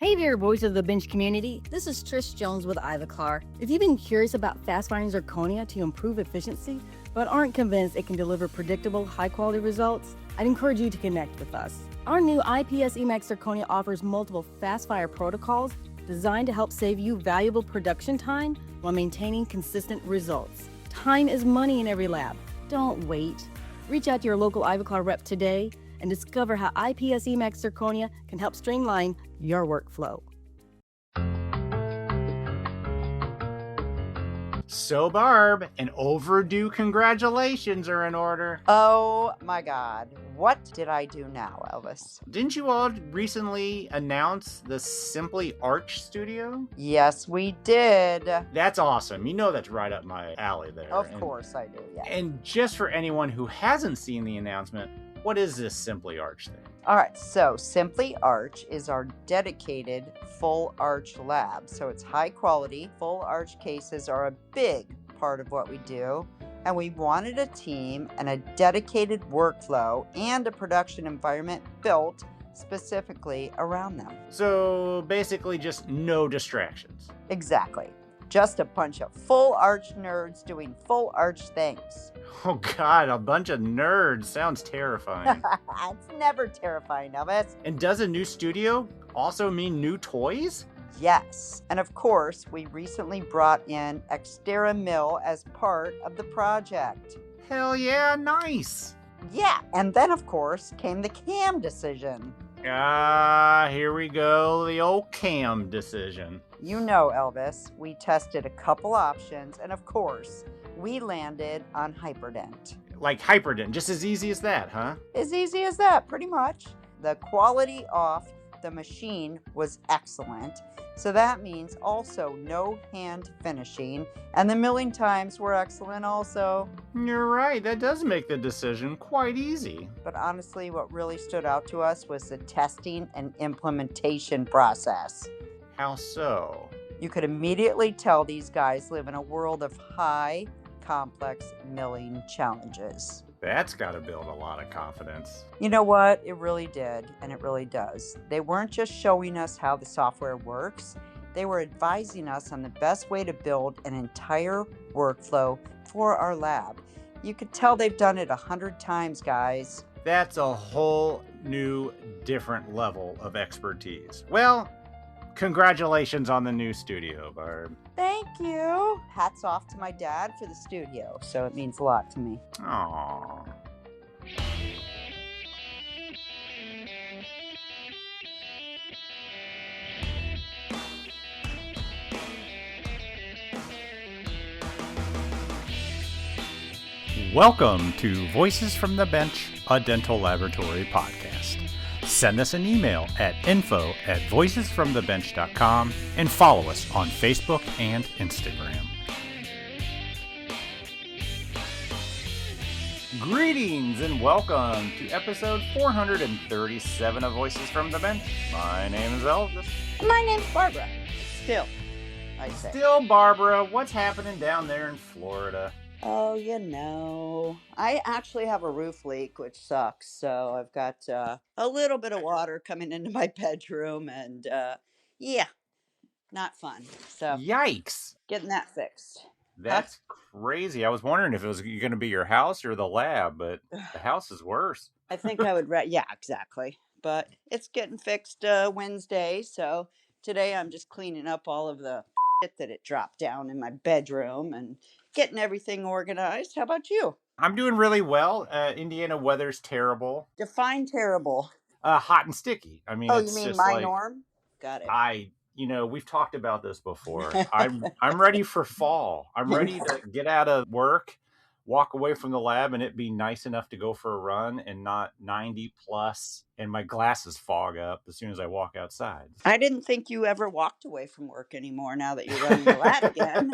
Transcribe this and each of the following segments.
Hey there, Voice of the Bench community. This is Trish Jones with Ivoclar. If you've been curious about fast-firing zirconia to improve efficiency, but aren't convinced it can deliver predictable, high-quality results, I'd encourage you to connect with us. Our new IPS Emax zirconia offers multiple fast-fire protocols designed to help save you valuable production time while maintaining consistent results. Time is money in every lab. Don't wait. Reach out to your local Ivoclar rep today and discover how IPS Emax zirconia can help streamline your workflow. So, Barb, an overdue congratulations are in order. Oh my God. What did I do now, Elvis? Didn't you all recently announce the Simply Arch studio? Yes, we did. That's awesome. You know that's right up my alley there. Of course I do, yeah. And just for anyone who hasn't seen the announcement, what is this Simply Arch thing? All right, so Simply Arch is our dedicated full arch lab. So it's high quality. Full arch cases are a big part of what we do. And we wanted a team and a dedicated workflow and a production environment built specifically around them. So basically just no distractions. Exactly. Just a bunch of full arch nerds doing full arch things. Oh God, a bunch of nerds. Sounds terrifying. It's never terrifying, Elvis. And does a new studio also mean new toys? Yes. And of course, we recently brought in Xterra Mill as part of the project. Hell yeah, nice. Yeah. And then, of course, came the CAM decision. Here we go, the old CAM decision. You know, Elvis, we tested a couple options, and of course, we landed on Hyperdent. Like Hyperdent, just as easy as that, huh? As easy as that, pretty much. The quality off the machine was excellent. So that means also no hand finishing, and the milling times were excellent also. You're right, that does make the decision quite easy. But honestly, what really stood out to us was the testing and implementation process. How so? You could immediately tell these guys live in a world of high, complex milling challenges. That's got to build a lot of confidence. You know what? It really did, and it really does. They weren't just showing us how the software works. They were advising us on the best way to build an entire workflow for our lab. You could tell they've done it 100 times, guys. That's a whole new, different level of expertise. Well, congratulations on the new studio, Barb. Thank you. Hats off to my dad for the studio, so it means a lot to me. Aww. Welcome to Voices from the Bench, a dental laboratory podcast. Send us an email at info@voicesfromthebench.com and follow us on Facebook and Instagram. Greetings and welcome to episode 437 of Voices from the Bench. My name is Elvis. My name's Barbara. Still, I say. Still, Barbara, what's happening down there in Florida? Oh, you know, I actually have a roof leak, which sucks. So I've got a little bit of water coming into my bedroom, and yeah, not fun. So Yikes. getting that fixed. That's crazy. I was wondering if it was going to be your house or the lab, but the house is worse. I think I would, yeah, exactly. But it's getting fixed Wednesday. So today I'm just cleaning up all of the shit that it dropped down in my bedroom and getting everything organized. How about you? I'm doing really well. Indiana weather's terrible. Define terrible. Hot and sticky. I mean, Oh, it's you mean just my like, norm? Got it. we've talked about this before. I'm ready for fall. I'm ready to get out of work, walk away from the lab, and it be nice enough to go for a run and not 90 plus, and my glasses fog up as soon as I walk outside. I didn't think you ever walked away from work anymore now that you're running the lab again.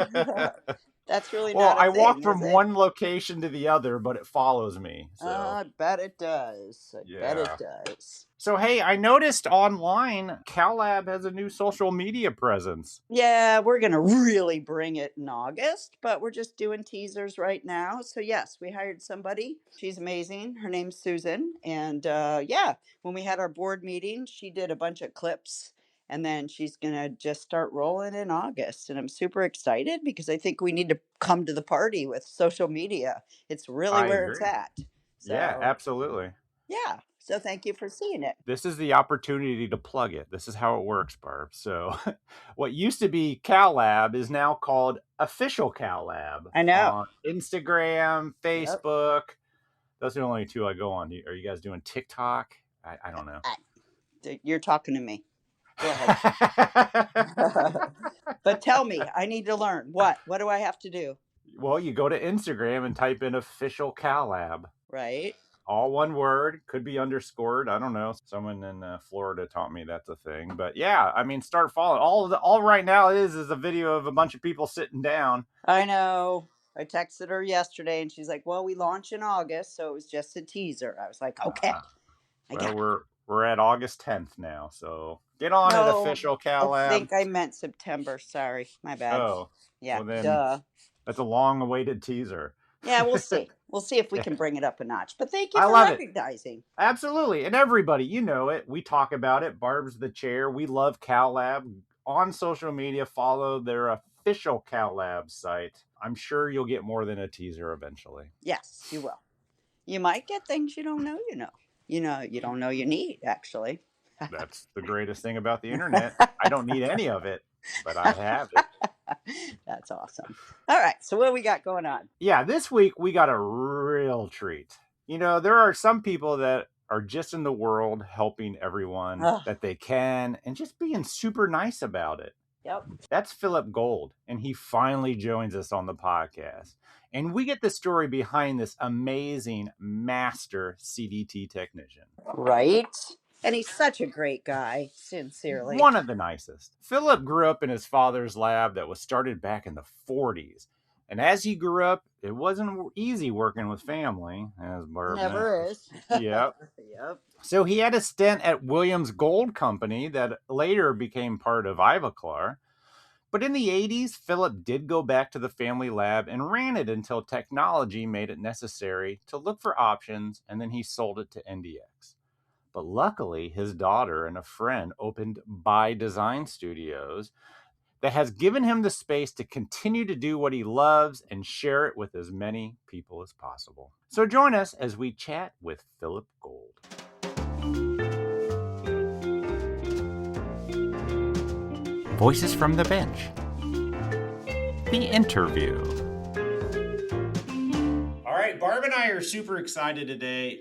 That's really not a thing, walk from is it? one location to the other, but it follows me. So. I bet it does. I bet it does. So, hey, I noticed online CalLab has a new social media presence. Yeah, we're going to really bring it in August, but we're just doing teasers right now. So, yes, we hired somebody. She's amazing. Her name's Susan. And yeah, when we had our board meeting, she did a bunch of clips And then she's going to just start rolling in August. And I'm super excited because I think we need to come to the party with social media. It's really I where it's agree. at. Yeah, So, absolutely. yeah. So thank you for seeing it. This is the opportunity to plug it. This is how it works, Barb. So, what used to be Cal Lab is now called Official Cal Lab I know. on Instagram, Yep. Facebook. Those are the only two I go on. Are you guys doing TikTok? I don't know. You're talking to me. Go ahead. But tell me, I need to learn. What do I have to do? Well, you go to Instagram and type in Official Cal Lab. Right. All one word, could be underscored. I don't know. Someone in Florida taught me that's a thing. But yeah, I mean, start following. All right now is a video of a bunch of people sitting down. I know. I texted her yesterday and she's like, well, we launch in August, so it was just a teaser. I was like, okay. Well, we're at August 10th now, so get on it, No, Official Cal I Lab. think I meant September. Sorry, my bad. Oh, yeah. well then, duh. That's a long-awaited teaser. Yeah, we'll see. We'll see if we can bring it up a notch. But thank you I for love recognizing. Absolutely. And everybody, you know it. We talk about it. Barb's the chair. We love Cal Lab. On social media, follow their official Cal Lab site. I'm sure you'll get more than a teaser eventually. Yes, you will. You might get things you don't know you know. You don't know you need, actually. That's the greatest thing about the internet. I don't need any of it, but I have it. That's awesome. All right, so what do we got going on? Yeah, this week we got a real treat. You know, there are some people that are just in the world helping everyone that they can and just being super nice about it. Yep. That's Phillip Gold, and he finally joins us on the podcast. And we get the story behind this amazing master CDT technician. Right? And he's such a great guy, sincerely. One of the nicest. Phillip grew up in his father's lab that was started back in the 40s. And as he grew up, it wasn't easy working with family, as Barb Never knows. is. Yep. Yep. So he had a stint at Williams Gold Company that later became part of Ivoclar. But in the 80s, Phillip did go back to the family lab and ran it until technology made it necessary to look for options, and then he sold it to NDX. But luckily, his daughter and a friend opened By Design Studios that has given him the space to continue to do what he loves and share it with as many people as possible. So join us as we chat with Phillip Gold. Voices from the Bench. The interview. All right, Barb and I are super excited today.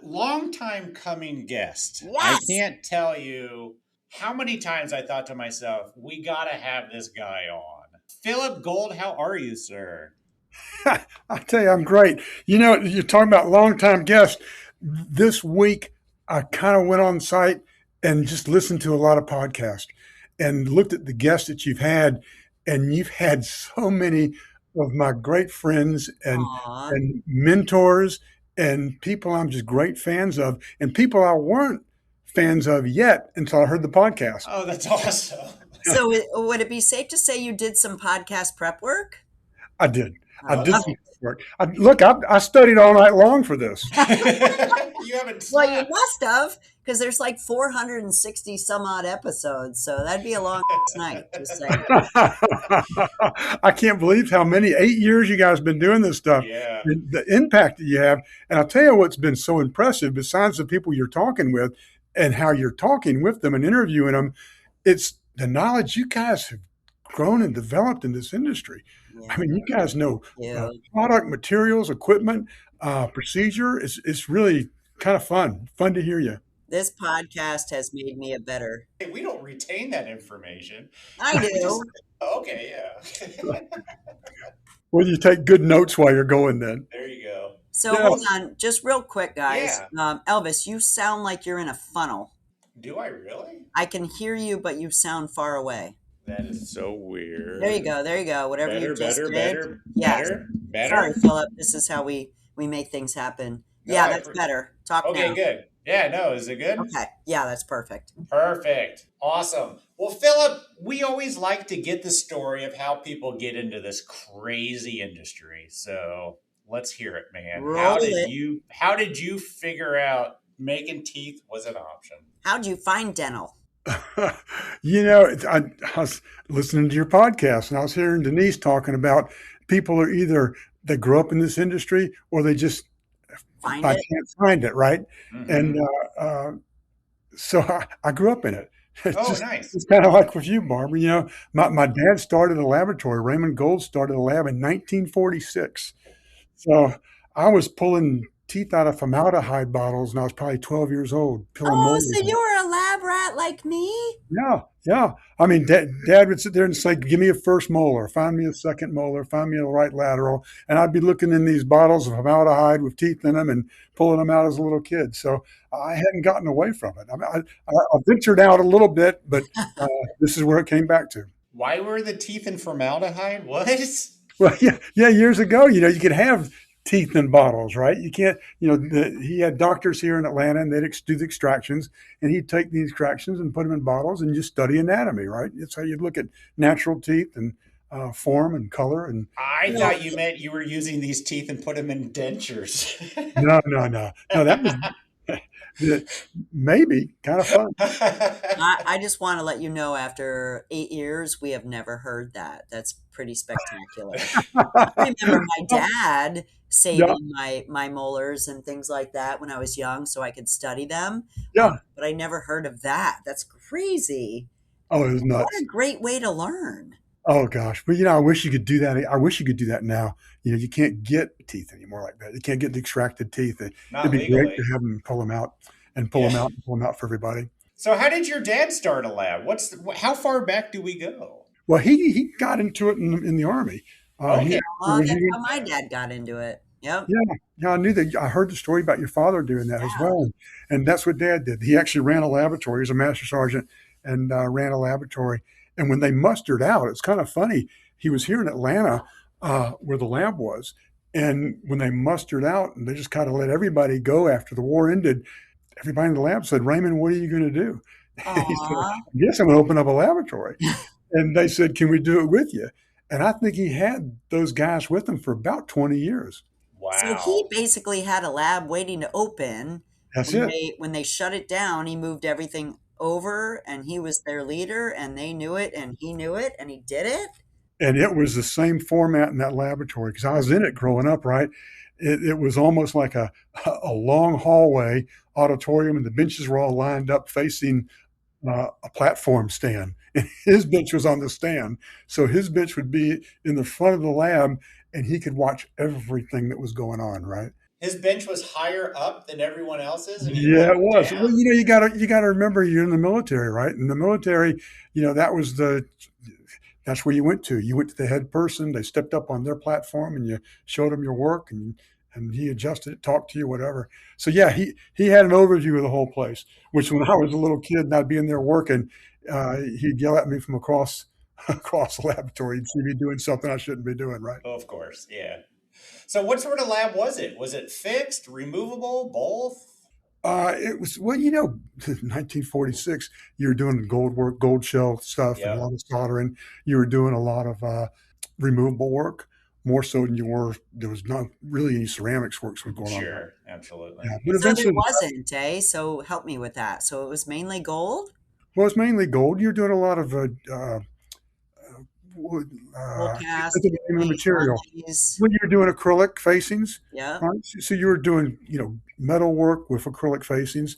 Long time coming guest. Yes. I can't tell you how many times I thought to myself, we got to have this guy on. Phillip Gold, how are you, sir? I tell you, I'm great. You know, you're talking about long-time guests. This week, I kind of went on site and just listened to a lot of podcasts and looked at the guests that you've had, and you've had so many of my great friends and mentors and people I'm just great fans of, and people I weren't fans of yet until I heard the podcast. Oh, that's awesome. So would it be safe to say you did some podcast prep work? I did. I did some work. I studied all night long for this. You haven't slept. Well, you must have, because there's like 460 some odd episodes, so that'd be a long night. Just saying. I can't believe how many 8 years you guys have been doing this stuff. Yeah. The impact that you have. And I'll tell you what's been so impressive, besides the people you're talking with and how you're talking with them and interviewing them, it's the knowledge you guys have grown and developed in this industry. Yeah. I mean, you guys know product, materials, equipment, procedure. It's really kind of fun to hear you. This podcast has made me a better. Hey, we don't retain that information. I do. Okay, yeah. Well, you take good notes while you're going then. There you go. So hold on, just real quick, guys. Yeah. Elvis, you sound like you're in a funnel. Do I really? I can hear you, but you sound far away. That is so weird. There you go. Whatever better, you just better, did. Better, yes. better. Sorry, Phillip. This is how we make things happen. No, yeah, that's better. Talk now. Okay, good. Yeah, no, is it good? Okay. Yeah, that's perfect. Perfect. Awesome. Well, Phillip, we always like to get the story of how people get into this crazy industry. So let's hear it, man. How did you figure out making teeth was an option? How'd you find dental? I was listening to your podcast and I was hearing Denise talking about people are either they grew up in this industry or they just Find I it. can't find it, right? And Hmm. so I grew up in it. It's Oh, just nice. it's kind of like with you, Barbara. My dad started a laboratory. Raymond Gold started a lab in 1946. So I was pulling teeth out of formaldehyde bottles, and I was probably 12 years old, pulling Oh, molars so out. you were a lab rat like me? Yeah, yeah. I mean, Dad would sit there and say, "Give me a first molar, find me a second molar, find me a right lateral," and I'd be looking in these bottles of formaldehyde with teeth in them and pulling them out as a little kid. So I hadn't gotten away from it. I mean, I ventured out a little bit, but uh, this is where it came back to. Why were the teeth in formaldehyde? What? Well, yeah, yeah. Years ago, you could have teeth in bottles, right? You can't. He had doctors here in Atlanta, and they'd do the extractions, and he'd take the extractions and put them in bottles, and just study anatomy, right? It's how you'd look at natural teeth and form and color. And I No, thought you meant you were using these teeth and put them in dentures. no, no, no, no. That was maybe kind of fun. I just want to let you know after 8 years, we have never heard that. That's pretty spectacular. I remember my dad Yeah, saving my molars and things like that when I was young so I could study them. yeah. But I never heard of that. That's crazy. Oh, it was What nuts. a great way to learn. Oh gosh, but I wish you could do that. I wish you could do that now. You can't get teeth anymore like that. You can't get the extracted teeth. It'd Not be great to legally. have them pull them out and pull Yeah. them out and pull them out for everybody. So how did your dad start a lab? How far back do we go? Well, he got into it in the army. He Okay. actually Oh, when he that's how went, my dad got into it. Yep. yeah, yeah. I knew that. I heard the story about your father doing that as Yeah. well, and that's what Dad did. He actually ran a laboratory. He was a master sergeant and ran a laboratory. And when they mustered out, it's kind of funny. He was here in Atlanta, where the lab was, and when they mustered out, and they just kind of let everybody go after the war ended. Everybody in the lab said, "Raymond, what are you going to do?" He said, Aw. "I guess I'm going to open up a laboratory." And they said, "Can we do it with you?" And I think he had those guys with him for about 20 years. So he Wow. basically had a lab waiting to open. That's When it. they shut it down, he moved everything over and he was their leader and they knew it and he knew it and he did it. And it was the same format in that laboratory because I was in it growing up, right? It was almost like a long hallway auditorium, and the benches were all lined up facing a platform stand. And his bench was on the stand. So his bench would be in the front of the lab, and he could watch everything that was going on, right? His bench was higher up than everyone else's and he Yeah, it looked was. Well, down? you gotta remember you're in the military, right? In the military, that was that's where you went to. You went to the head person. They stepped up on their platform, and you showed them your work, and he adjusted it, talked to you, whatever. So yeah, he had an overview of the whole place. Which when I was a little kid and I'd be in there working, he'd yell at me from across across the laboratory. He'd see me doing something I shouldn't be doing, right? Oh, of course, yeah. So what sort of lab was it? Was it fixed, removable, both? It was well, 1946. You were doing gold work, gold shell stuff, and a Yep, lot of soldering. You were doing a lot of removable work, more so than you were. There was not really any ceramics works was going on. sure, absolutely. Yeah, but So there eventually, wasn't, eh? So help me with that. So it was mainly gold, well, it's mainly gold. You're doing a lot of wood. full I can't cast, think of the name of the material. Stanleys. When you're doing acrylic facings, Yeah. right? So you were doing, metal work with acrylic facings.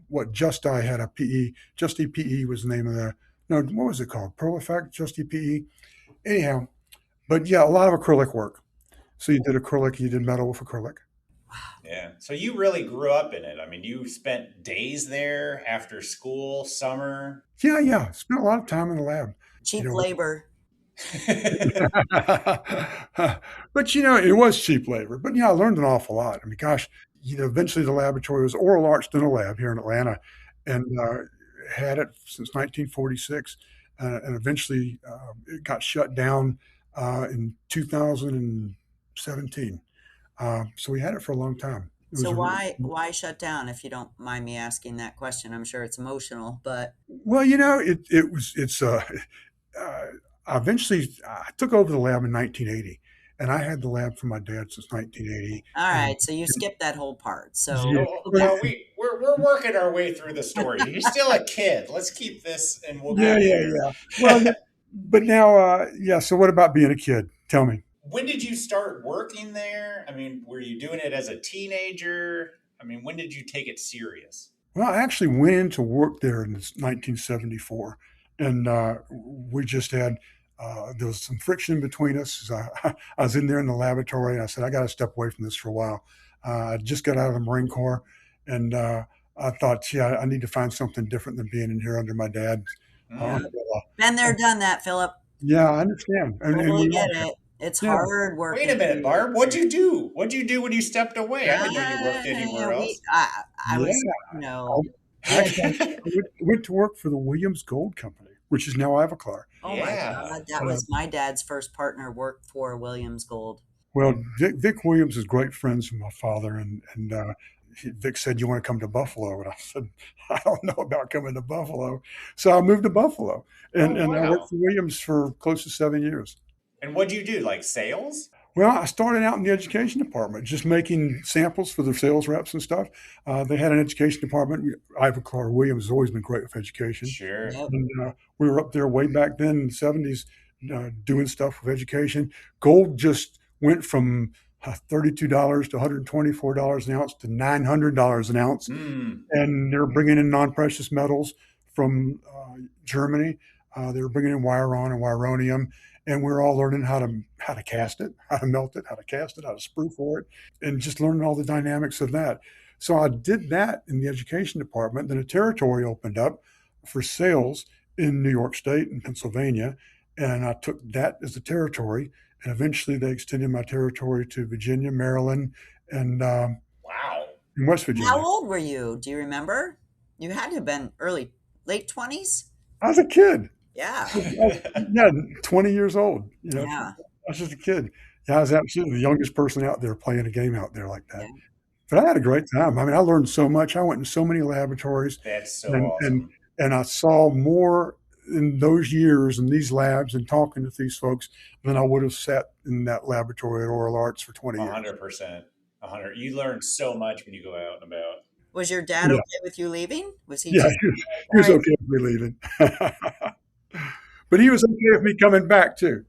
What Just-I had a PE. Just-E PE was the name of the. No, what was it called? Pearl Effect, Just-E PE. Anyhow, but yeah, a lot of acrylic work. So you did acrylic, you did metal with acrylic. Yeah. So you really grew up in it. I mean, you spent days there after school, summer. Yeah, yeah. Spent a lot of time in the lab. You Cheap know, labor. but it was cheap labor. But I learned an awful lot. I mean, gosh, eventually the laboratory was Oral Arts Dental Lab here in Atlanta, and had it since 1946, and eventually it got shut down in 2017. So we had it for a long time. It So was a why shut down if you don't mind me asking that question? I'm sure it's emotional, but well, it's uh, eventually I took over the lab in 1980, and I had the lab from my dad since 1980. All And right, so you skipped that whole part. So yeah, No, okay. well, no, we're working our way through the story. You're still a kid. Let's keep this, and we'll yeah, get yeah, there. yeah. Well, but now, yeah. So what about being a kid? Tell me. When did you start working there? I mean, were you doing it as a teenager? I mean, when did you take it serious? Well, I actually went into work there in 1974, and we just had there was some friction between us. I was in there in the laboratory, and I said, I got to step away from this for a while. I just got out of the Marine Corps, and I thought, yeah, I need to find something different than being in here under my dad. Yeah. Mm. Been there, done that, Philip. Yeah, I understand, and Totally we get like it. it. It's Yeah. hard working. Wait a minute, Barb. What'd you do? What'd you do when you stepped away? I didn't know you worked anywhere else. I Yeah. was, Actually, I went to work for the Williams Gold Company, which is now Ivoclar. oh my Yeah. God, that was my dad's first partner, worked for Williams Gold. Well, Vic Williams is great friends with my father, and Vic said, "You want to come to Buffalo?" And I said, "I don't know about coming to Buffalo." So I moved to Buffalo, and Oh, I wow. worked for Williams for close to 7 years. And what'd you do? Like sales? Well, I started out in the education department, just making samples for the sales reps and stuff. They had an education department. Ivoclar Williams has always been great with education. Sure. Yep. And we were up there way back then in the 70s doing stuff with education. Gold just went from $32 to $124 an ounce to $900 an ounce. Mm. And they're bringing in non-precious metals from Germany. They were bringing in Wiron and Wironium. And we're all learning how to cast it, how to melt it, how to cast it, how to sprue for it, and just learning all the dynamics of that. So I did that in the education department. Then a territory opened up for sales in New York State and Pennsylvania, and I took that as a territory. And eventually, they extended my territory to Virginia, Maryland, and Wow. West Virginia. How old were you? Do you remember? You had to have been late 20s. I was a kid. Yeah. Yeah, 20 years old. Yeah. I was just a kid. Yeah, I was absolutely the youngest person out there playing a game out there like that. Yeah. But I had a great time. I mean, I learned so much. I went in so many laboratories, That's so and awesome. I saw more in those years in these labs and talking to these folks than I would have sat in that laboratory at Oral Arts for 20 years. 100%. 100. You learn so much when you go out and about. Was your dad Yeah. okay with you leaving? Was he Yeah, just he was okay with me leaving. But he was okay with me coming back too.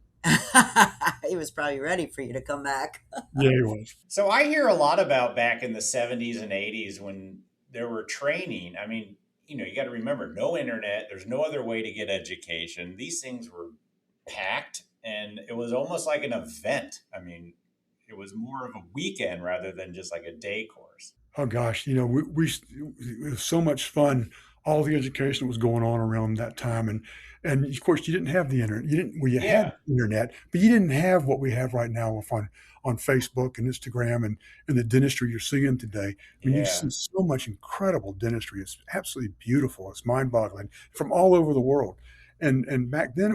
he was probably ready for you to come back. Yeah, he was. So I hear a lot about back in the 70s and 80s when there were training. I mean, you got to remember, no internet, there's no other way to get education. These things were packed, and it was almost like an event. I mean, it was more of a weekend rather than just like a day course. Oh gosh, it was so much fun. All the education that was going on around that time, and of course you didn't have the internet. You Yeah. had internet, but you didn't have what we have right now on Facebook and Instagram and the dentistry you're seeing today. I mean, you Yeah. see so much incredible dentistry. It's absolutely beautiful. It's mind-boggling from all over the world. And back then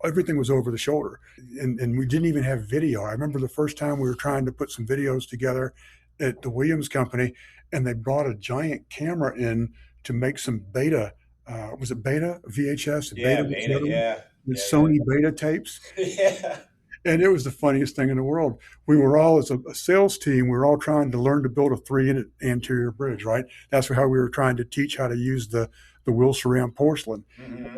everything was over the shoulder, and we didn't even have video. I remember the first time we were trying to put some videos together at the Williams Company, and they brought a giant camera in to make some beta. Was it beta VHS? Yeah, was beta. the other one? Yeah. The Yeah, Sony beta tapes. Yeah. And it was the funniest thing in the world. We were all, as a sales team, we were all trying to learn to build a 3-unit anterior bridge, right? That's how we were trying to teach how to use the wheel ceramic porcelain Mhm.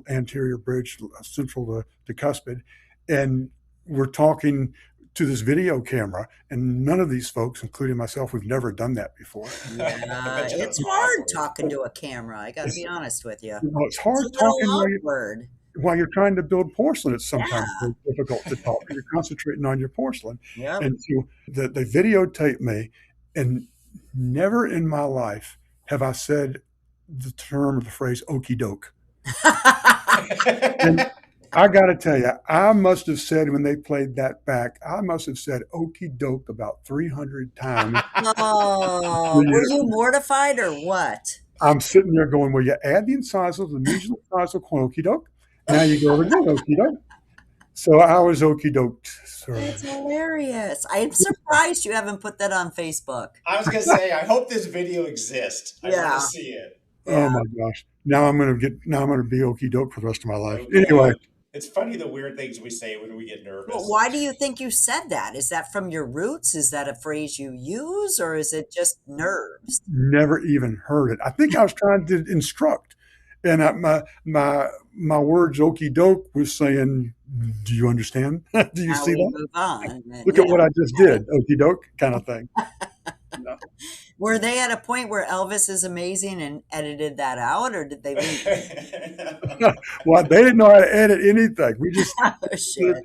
anterior bridge, central to cuspid. And we're talking to this video camera, and none of these folks, including myself, we've never done that before. Yeah, I bet you it's that was hard awkward. talking to a camera. I got to be honest with you. It's hard It's a little talking awkward. while you're trying to build porcelain. It's sometimes very difficult to talk. You're concentrating on your porcelain. Yep. And so they videotaped me, and never in my life have I said the term or the phrase okey doke. And I got to tell you, I must have said when they played that back, I must have said okey doke about 300 times. Oh, were you mortified or what? I'm sitting there going, well, you add the incisals, the mesial incisal okey doke. Now you go over again, okey doke. So I was okey doked, sir. That's hilarious. I'm surprised you haven't put that on Facebook. I was gonna say, I hope this video exists. I want Yeah. to see it. Oh my gosh! Now I'm gonna be okey doke for the rest of my life. Okay. Anyway, It's funny the weird things we say when we get But nervous. why do you think you said that? Is that from your roots? Is that a phrase you use, or is it just nerves? Never even heard it. I think I was trying to instruct, and my words "okey doke" was saying, "Do you understand? Do you Now see we that? move on. And Look at yeah. what I just did, okey doke," kind of thing. You Were they at a point where Elvis is amazing and edited that out, or did they leave it? know? Well, they didn't know how to edit anything. We just Oh, shit.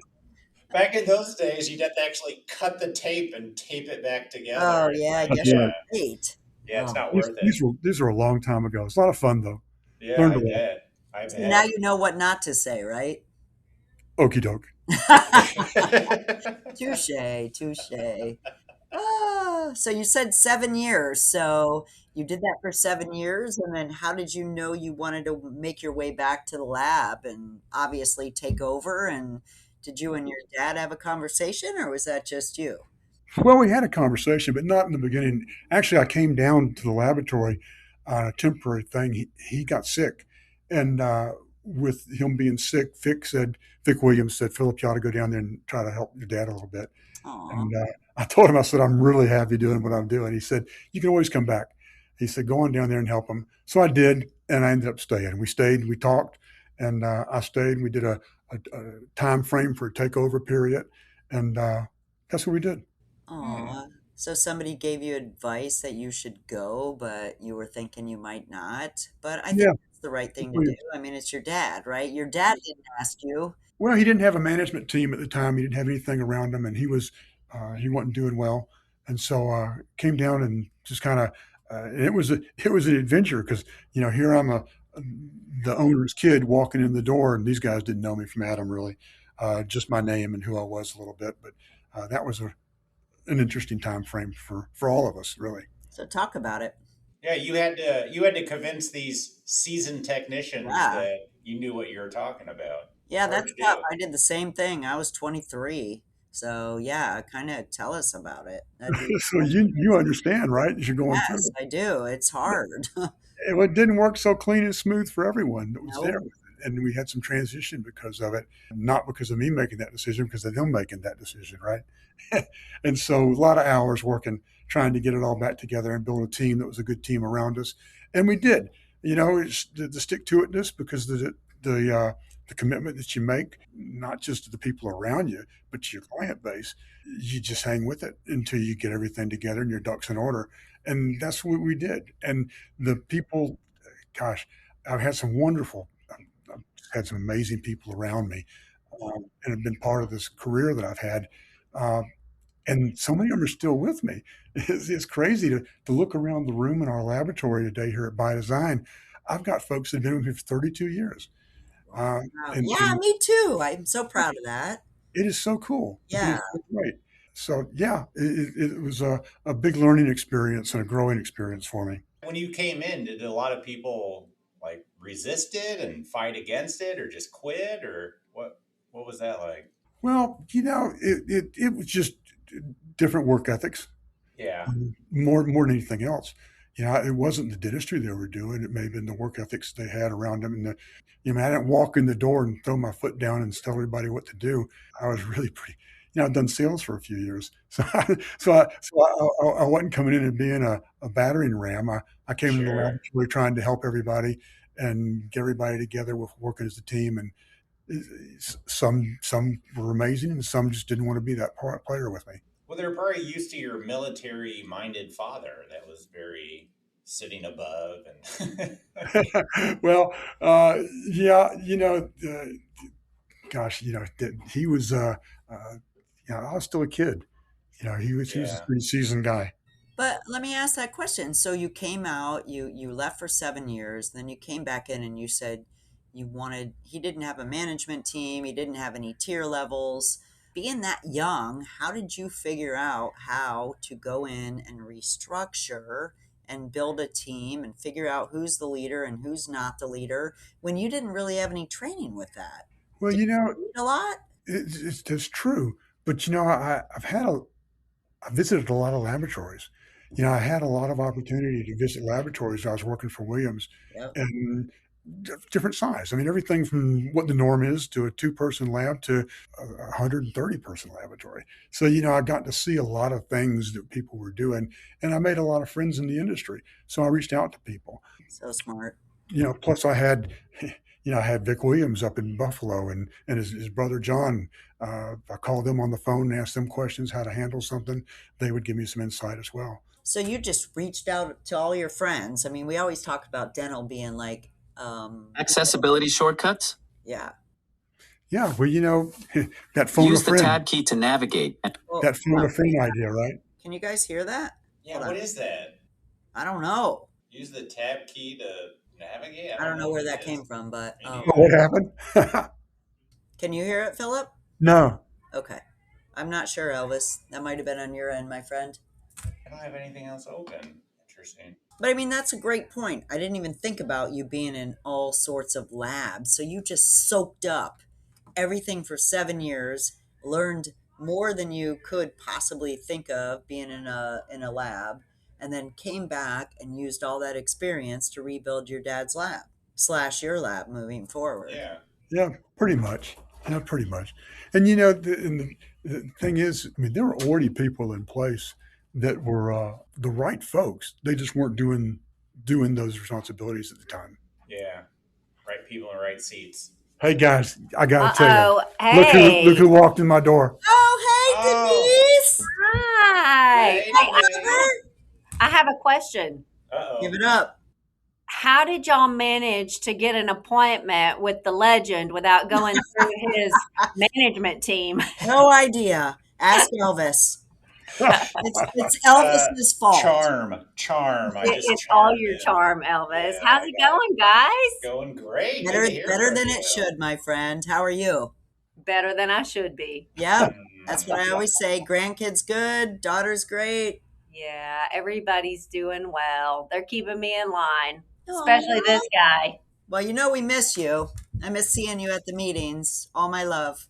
Back in those days, you'd have to actually cut the tape and tape it back together. Oh, And yeah, I like, guess that's you're right. yeah, right. yeah, it's Oh. not worth it. These were a long time ago. It's a lot of fun though. Yeah, Learned I a lot. bet. I So now bet. you know what not to say, right? Okey doke. Touche, touche. Ah, so you said 7 years. So you did that for 7 years, and then how did you know you wanted to make your way back to the lab and obviously take over? And did you and your dad have a conversation, or was that just you? Well, we had a conversation, but not in the beginning. Actually, I came down to the laboratory on a temporary thing. He got sick, and with him being sick, Vic Williams said, "Phillip, you ought to go down there and try to help your dad a little bit." Aw. And I told him, I said, "I'm really happy doing what I'm doing." He said, "You can always come back." He said, "Go on down there and help him." So I did, and I ended up staying. We stayed, we talked, and I stayed. We did a time frame for a takeover period, and that's what we did. Hmm. Aw. So somebody gave you advice that you should go, but you were thinking you might not. But I think Yeah. that's the right Vic thing to do. Williams. I mean, it's your dad, right? Your dad didn't ask you. Well, he didn't have a management team at the time. He didn't have anything around him, and he wasn't doing well. And so came down and just kind of and it was an adventure because here I'm the owner's kid walking in the door, and these guys didn't know me from Adam really, just my name and who I was a little bit. But that was an interesting time frame for all of us, really. So talk about it. Yeah, you had to convince these seasoned technicians Yeah. that you knew what you were talking about. It's Yeah, hard that's to tough. do. I did the same thing. I was 23. So yeah, kind of tell us about it. That'd be So you understand, right? As you're going through yes, I do. It's hard. it didn't work so clean and smooth for everyone that was there Nope. with it. And we had some transition because of it, not because of me making that decision, because of them making that decision, right? And so a lot of hours working, trying to get it all back together and build a team that was a good team around us. And we did. It's the stick to itness because the commitment that you make, not just to the people around you, but to your client base, you just hang with it until you get everything together and your ducks in order. And that's what we did. And the people, gosh, I've had some wonderful, I've had some amazing people around me, and have been part of this career that I've had. Uh, and so many of them are still with me. It's crazy to look around the room in our laboratory today here at By Design. I've got folks that have been with me for 32 years. Wow. Yeah, And me too. I'm so proud of that. it is so cool. It Yeah. is so great. So, yeah, it was a big learning experience and a growing experience for me. When you came in, did a lot of people like resist it and fight against it, or just quit, or what? What was that like? Well, it was just different work ethics. Yeah, More than anything else. It wasn't the dentistry they were doing. It may have been the work ethics they had around them. And I didn't walk in the door and throw my foot down and tell everybody what to do. I was really pretty. I've done sales for a few years, so I wasn't coming in and being a battering ram. I came into the sure. laboratory trying to help everybody and get everybody together with working as a team. And some were amazing, and some just didn't want to be that player with me. Well, they're probably used to your military-minded father that was very sitting above and Well, yeah, gosh, he was, I was still a kid. He was a yeah. pretty seasoned guy. But let me ask that question. So you came out, you left for 7 years, then you came back in and you said you wanted, he didn't have a management team, he didn't have any tier levels. Being that young, how did you figure out how to go in and restructure and build a team and figure out who's the leader and who's not the leader when you didn't really have any training with that? Well, Did you read a lot? it's true, but I visited a lot of laboratories. I had a lot of opportunity to visit laboratories. I was working for Williams, Yep. and different size. I mean, everything from what the norm is to a 2-person lab to a 130-person laboratory. So, I got to see a lot of things that people were doing, and I made a lot of friends in the industry. So I reached out to people. So smart. Plus I had, I had Vic Williams up in Buffalo and his brother John. I called them on the phone and asked them questions, how to handle something. They would give me some insight as well. So you just reached out to all your friends. I mean, we always talk about dental being like accessibility shortcuts. Yeah. Yeah. Well, that phone Use a the friend. tab key to navigate. That phone a friend idea, right? Can you guys hear that? Yeah. What is that? I don't know. Use the tab key to navigate. I don't know where that came from, but what happened? Can you hear it, Phillip? No. Okay. I'm not sure, Elvis. That might have been on your end, my friend. I don't have anything else open. Interesting. But I mean, that's a great point. I didn't even think about you being in all sorts of labs. So you just soaked up everything for 7 years, learned more than you could possibly think of being in a lab, and then came back and used all that experience to rebuild your dad's lab / your lab moving forward. Yeah. Yeah, pretty much. Yeah, pretty much. And the thing is, I mean, there were already people in place that were the right folks. They just weren't doing those responsibilities at the time. Yeah. Right people in right seats. Hey guys, I gotta tell you, Hey. look who walked in my door. Oh, hey, Denise. Hi. Hey, I have a question. Uh-oh. Give it up. How did y'all manage to get an appointment with the legend without going through his management team? No idea. Ask Elvis. It's Elvis's fault. Charm. It's all your charm, Elvis. Yeah, How's it going, guys? Going great. Better than it should, my friend. How are you? Better than I should be. Yep. That's what I always say. Grandkids good. Daughter's great. Yeah, everybody's doing well. They're keeping me in line, especially this guy. Well, we miss you. I miss seeing you at the meetings. All my love.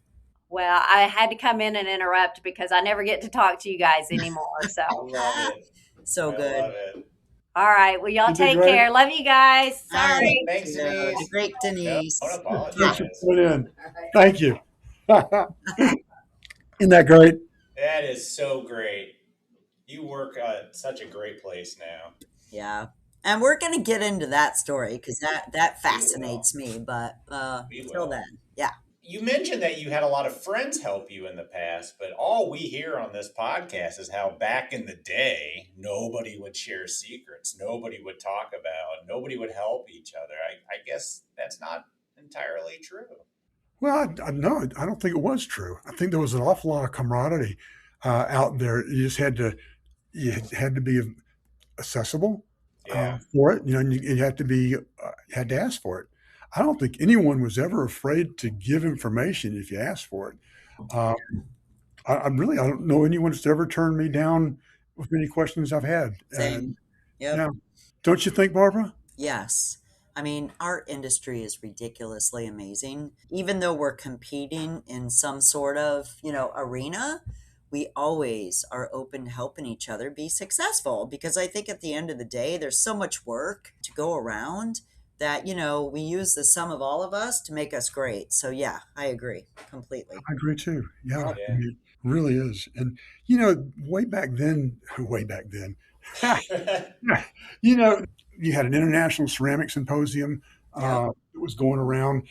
Well, I had to come in and interrupt because I never get to talk to you guys anymore. So, Love it. So good. Love it. all right. Well, y'all You did take great. care. Love you guys. Sorry. Thanks, Denise. The great Denise. Don't apologize. Thanks for putting in. Thank you. Isn't that great? That is so great. You work at such a great place now. Yeah. And we're going to get into that story because that fascinates me. But until then, yeah. You mentioned that you had a lot of friends help you in the past, but all we hear on this podcast is how back in the day, nobody would share secrets. Nobody would talk about, nobody would help each other. I guess that's not entirely true. Well, no, I don't think it was true. I think there was an awful lot of camaraderie out there. You had to be accessible for it. And you had to ask for it. I don't think anyone was ever afraid to give information if you asked for it. I don't know anyone that's ever turned me down with any questions I've had. Same. Yep. Yeah. Don't you think, Barbara? Yes. I mean, our industry is ridiculously amazing. Even though we're competing in some sort of, arena, we always are open to helping each other be successful because I think at the end of the day, there's so much work to go around that, we use the sum of all of us to make us great. So yeah, I agree completely. I agree too. Yeah. Yeah. It really is. And, way back then, you had an international ceramic symposium that was going around.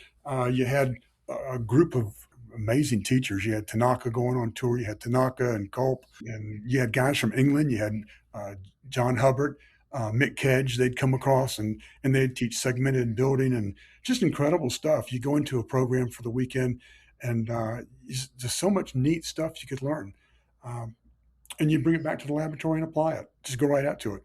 You had a group of amazing teachers. You had Tanaka going on tour. You had Tanaka and Culp, and you had guys from England. You had John Hubbard, Mick Kedge. They'd come across and they'd teach segmented building and just incredible stuff. You go into a program for the weekend, and just so much neat stuff you could learn. And you bring it back to the laboratory and apply it. Just go right out to it.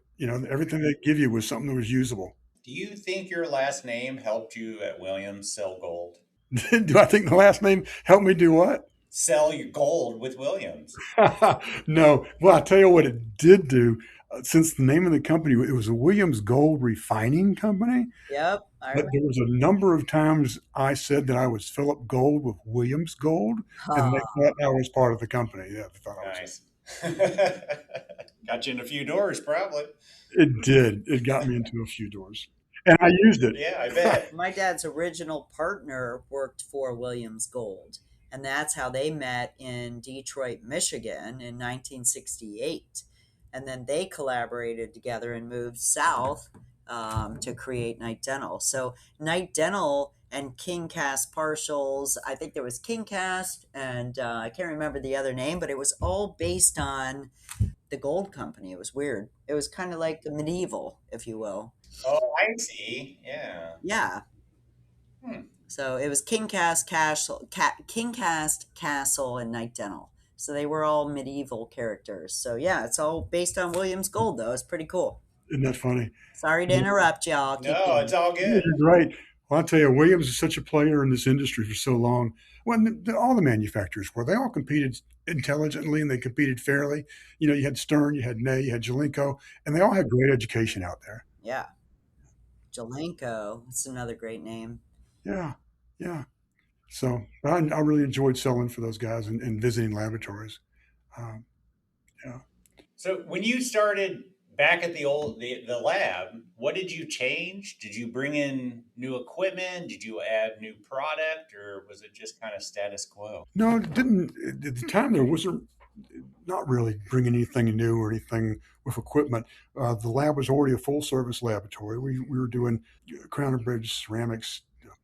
Everything they give you was something that was usable. Do you think your last name helped you at Williams sell gold? Do I think the last name helped me do what? Sell your gold with Williams. No. Well, I tell you what it did do. Since the name of the company, it was a Williams Gold Refining Company. Yep. But there was a number of times I said that I was Phillip Gold with Williams Gold, and they thought I was part of the company. Yeah, they thought I was. Nice. Got you in a few doors, probably. It did. It got me into a few doors. and I used it. Yeah, I bet. My dad's original partner worked for Williams Gold, and that's how they met in Detroit, Michigan in 1968. And then they collaborated together and moved south to create Night Dental. So Night Dental and King Cast Partials, I think there was King Cast, and I can't remember the other name, but it was all based on the gold company. It was weird. It was kind of like the medieval, if you will. Oh, I see. Yeah. Yeah. Hmm. So it was King Cast Castle, King Cast Castle, and Night Dental. So they were all medieval characters. So yeah, it's all based on Williams Gold, though. It's pretty cool. Isn't that funny? Sorry to interrupt y'all. Keep No, going. it's all Yeah, good. you're right. Well, I'll tell you, Williams is such a player in this industry for so long. Well, all the manufacturers were. They all competed intelligently and they competed fairly. You know, you had Stern, you had Ney, you had Jelinko, and they all had great education out there. Yeah. Jelenko. That's another great name. Yeah, yeah. So but I really enjoyed selling for those guys and visiting laboratories. Um, yeah. So when you started back at the lab, what did you change? Did you bring in new equipment? Did you add new product, or was it just kind of status quo? No, it didn't. At the time, there wasn't not really bringing anything new or anything with equipment. The lab was already a full service laboratory. We were doing crown and bridge ceramics,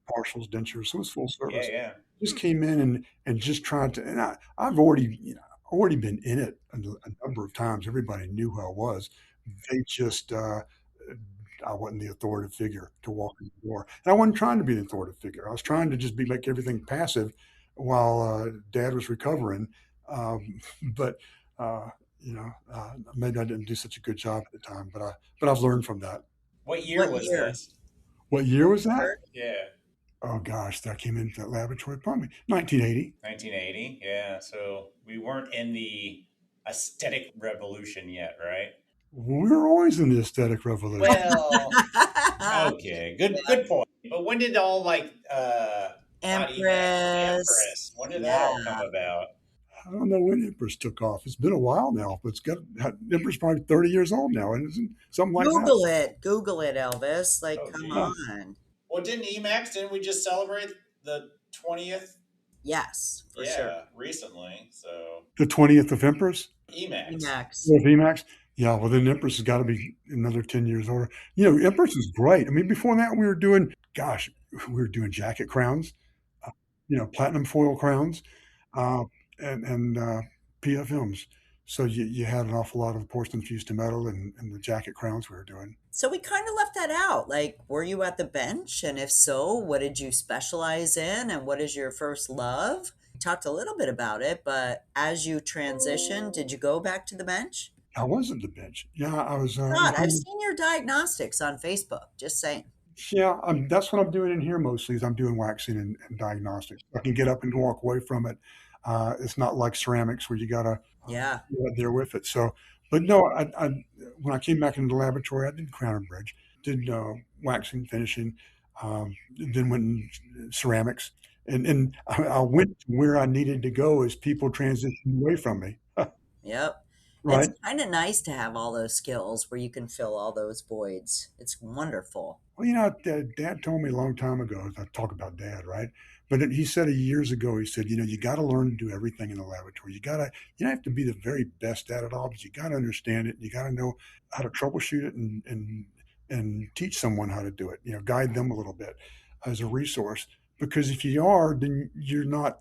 partials, dentures. So it was full Yeah, service. yeah. Just came in and just tried to. And I've already already been in it a number of times. Everybody knew who I was. They just I wasn't the authoritative figure to walk in the door, and I wasn't trying to be the authoritative figure. I was trying to just be make everything passive while Dad was recovering. Um, but uh, maybe I didn't do such a good job at the time. But I've learned from that. What year What was year? this? What year was that? Yeah, Oh gosh, I came into that laboratory probably 1980. 1980. Yeah, so we weren't in the aesthetic revolution yet, right? We were always in the aesthetic revolution. Well, okay, good point. But when did all not Empress? When did that all come about? I don't know when Empress took off. It's been a while now, but Empress probably 30 years old now, and something like that. Google it, Elvis. Like, Oh, come geez. on. Well, didn't we just celebrate the 20th? Yes, for Yeah, sure. recently. So The 20th of Empress Emacs. Emacs. with Emacs. Yeah, well then Empress has got to be another 10 years older. Empress is great. I mean, before that we were doing jacket crowns, platinum foil crowns, uh, and PFMs. So you had an awful lot of porcelain fused to metal and the jacket crowns we were doing. So we kind of left that out. Like, were you at the bench? And if so, what did you specialize in? And what is your first love? We talked a little bit about it, but as you transitioned, did you go back to the bench? I was at the bench. Yeah, I was. God, I've seen your diagnostics on Facebook. Just saying. Yeah, that's what I'm doing in here mostly. Is I'm doing waxing and diagnostics. I can get up and walk away from it. It's not like ceramics where you gotta Yeah. be right there with it. So, but no, when I came back into the laboratory, I did crown and bridge, did waxing, finishing, then went in ceramics, and I went to where I needed to go as people transitioned away from me. Yep. Right. It's kind of nice to have all those skills where you can fill all those voids. It's wonderful. Well, Dad told me a long time ago. I talk about Dad, right? But he said years ago. He said, you got to learn to do everything in the laboratory. You don't have to be the very best at it all, but you got to understand it. You got to know how to troubleshoot it and teach someone how to do it. Guide them a little bit as a resource. Because if you are, then you're not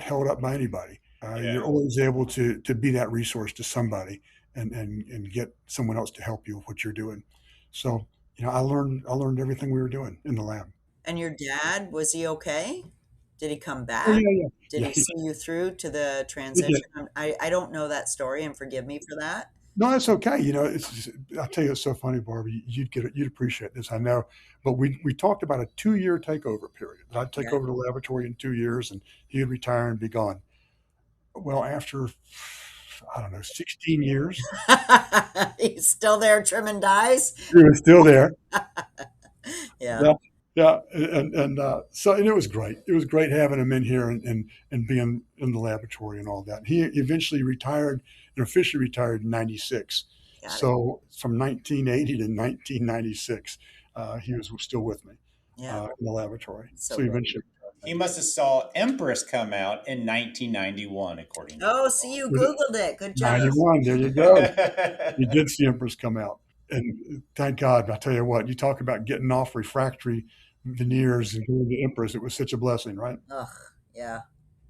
held up by anybody. Yeah. You're always able to be that resource to somebody and get someone else to help you with what you're doing. So, I learned everything we were doing in the lab. And your dad, was he okay? Did he come back? Oh, yeah. Did Yeah, he see you through to the transition? I don't know that story, and forgive me for that. No, that's okay. I'll tell you, it's so funny, Barbie. You'd appreciate this, I know. But we talked about a 2-year takeover period. I'd take Okay. over the laboratory in 2 years, and he'd retire and be gone. Well, after I don't know, 16 years, He's still there trimming dies. he was still there. Yeah. Yeah, and so it was great. It was great having him in here and being in the laboratory and all that. He eventually retired and officially retired in '96. Got it. So from 1980 to 1996, he was still with me Yeah. in the laboratory. So So eventually, He must have saw Empress come out in 1991, according to Oh, see, you was it Googled it. Good job. 91. There you go. You did see Empress come out. And thank God, I tell you what, you talk about getting off refractory veneers and going to Empress. It was such a blessing, right? Ugh, yeah.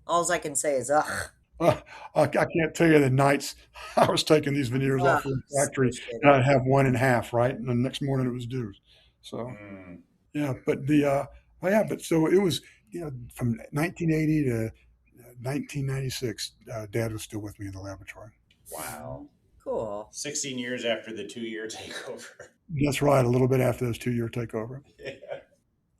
All I can say is ugh. I can't tell you the nights I was taking these veneers Ugh, off the so factory, and shitty. I'd have one and a half, right? And the next morning it was due. So, Mm, yeah, but but so it was, from 1980 to 1996, Dad was still with me in the laboratory. wow. Cool. 16 years after the 2-year takeover. That's right, a little bit after this 2-year takeover. Yeah.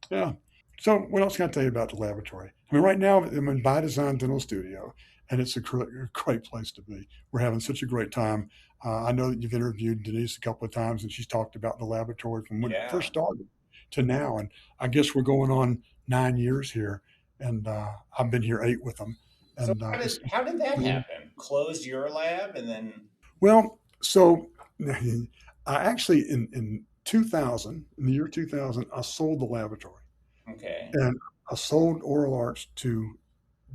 Yeah. So what else can I tell you about the laboratory? I mean, right now I'm in By Design Dental Studio, and it's a great place to be. We're having such a great time. I know that you've interviewed Denise a couple of times, and she's talked about the laboratory from when it first Yeah. started to now. And I guess we're going on 9 years here, and I've been here 8 with them. So And how did that happen? Closed your lab and then well, so I actually in 2000, in the year 2000, I sold the laboratory. okay. And I sold Oral Arts to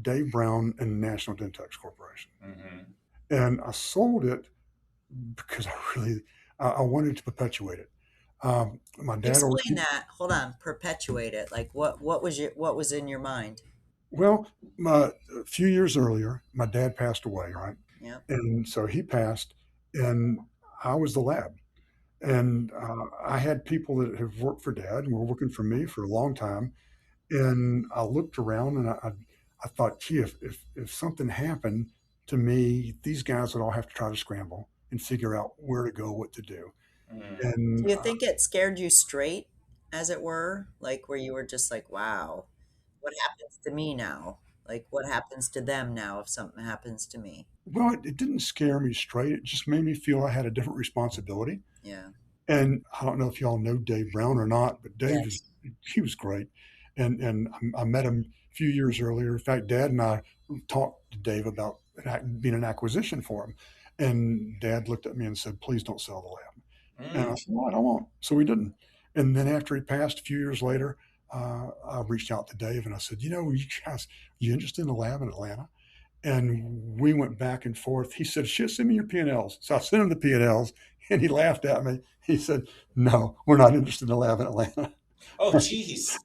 Dave Brown and National Dentex Corporation. Mm-hmm. And I sold it because I wanted to perpetuate it. My dad always, Explain that. Hold on. Perpetuate it. Like what was in your mind? well, a few years earlier, my dad passed away, right? Yeah. And so he passed, and I was the lab. And I had people that have worked for Dad and were working for me for a long time. And I looked around and I thought, gee, if something happened to me, these guys would all have to try to scramble and figure out where to go, what to do. Mm. And Do you think it scared you straight, as it were? Like where you were just like, wow, what happens to me now? Like what happens to them now if something happens to me? well, it didn't scare me straight. It just made me feel I had a different responsibility. Yeah. And I don't know if y'all know Dave Brown or not, but Dave Yes. he was great. And I met him a few years earlier. In fact, Dad and I talked to Dave about being an acquisition for him. And Dad looked at me and said, please don't sell the lab. And I Mm. said, no, I don't want. So we didn't. And then after he passed a few years later, I reached out to Dave and I said, you guys, you interested in a lab in Atlanta? And we went back and forth. He said, shit, send me your P&Ls. So I sent him the P&Ls and he laughed at me. He said, no, we're not interested in a lab in Atlanta. Oh, geez.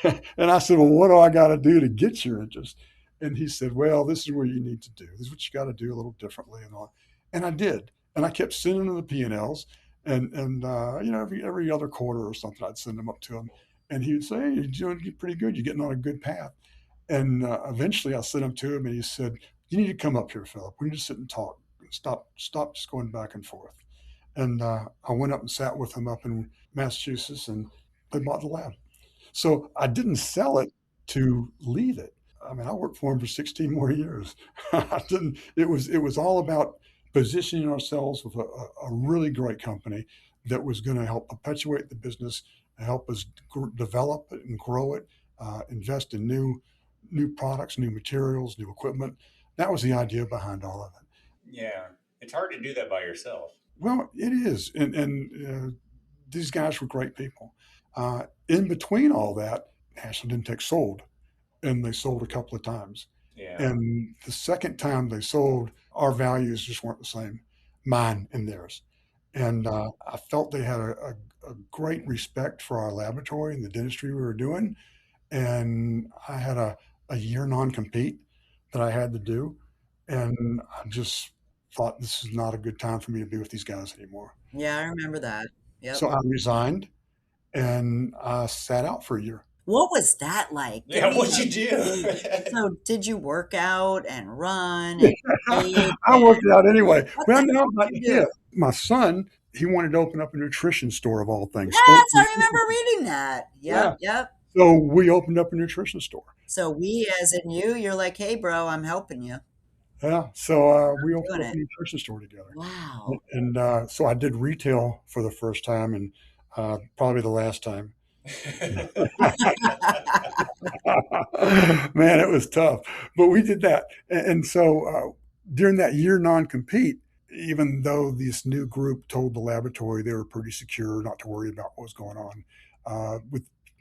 And I said, well, what do I got to do to get your interest? And he said, well, this is where you need to do. This is what you got to do a little differently and all. And I did. And I kept sending him the P&Ls. And every other quarter or something, I'd send them up to him. And he would say, hey, you're doing pretty good. You're getting on a good path. And eventually I sent him to him and he said, you need to come up here, Phillip. We need to sit and talk. Stop just going back and forth. And I went up and sat with him up in Massachusetts and they bought the lab. So I didn't sell it to leave it. I mean, I worked for him for 16 more years. I didn't, it was all about positioning ourselves with a really great company that was going to help perpetuate the business, help us develop it and grow it, invest in new products, new materials, new equipment. That was the idea behind all of it. Yeah. It's hard to do that by yourself. Well, it is, and these guys were great people. In between all that, National Dentex sold, and they sold a couple of times. Yeah. And the second time they sold, our values just weren't the same, mine and theirs. And I felt they had a great respect for our laboratory and the dentistry we were doing. And I had a year non-compete that I had to do. And I just thought this is not a good time for me to be with these guys anymore. Yeah, I remember that. Yep. So I resigned and I sat out for a year. What was that like? Yeah, what'd you do? So did you work out and run and eat? I worked it out anyway. What Well, the no, heck not did you do? yet. My son, he wanted to open up a nutrition store of all things. Yes, I remember reading that. Yep, yep. So we opened up a nutrition store. So we, as in you're like, hey, bro, I'm helping you. Yeah. So we doing opened up it. a nutrition store together. Wow. And so I did retail for the first time and probably the last time. Man, it was tough, but we did that. And so during that year non-compete, even though this new group told the laboratory they were pretty secure, not to worry about what was going on,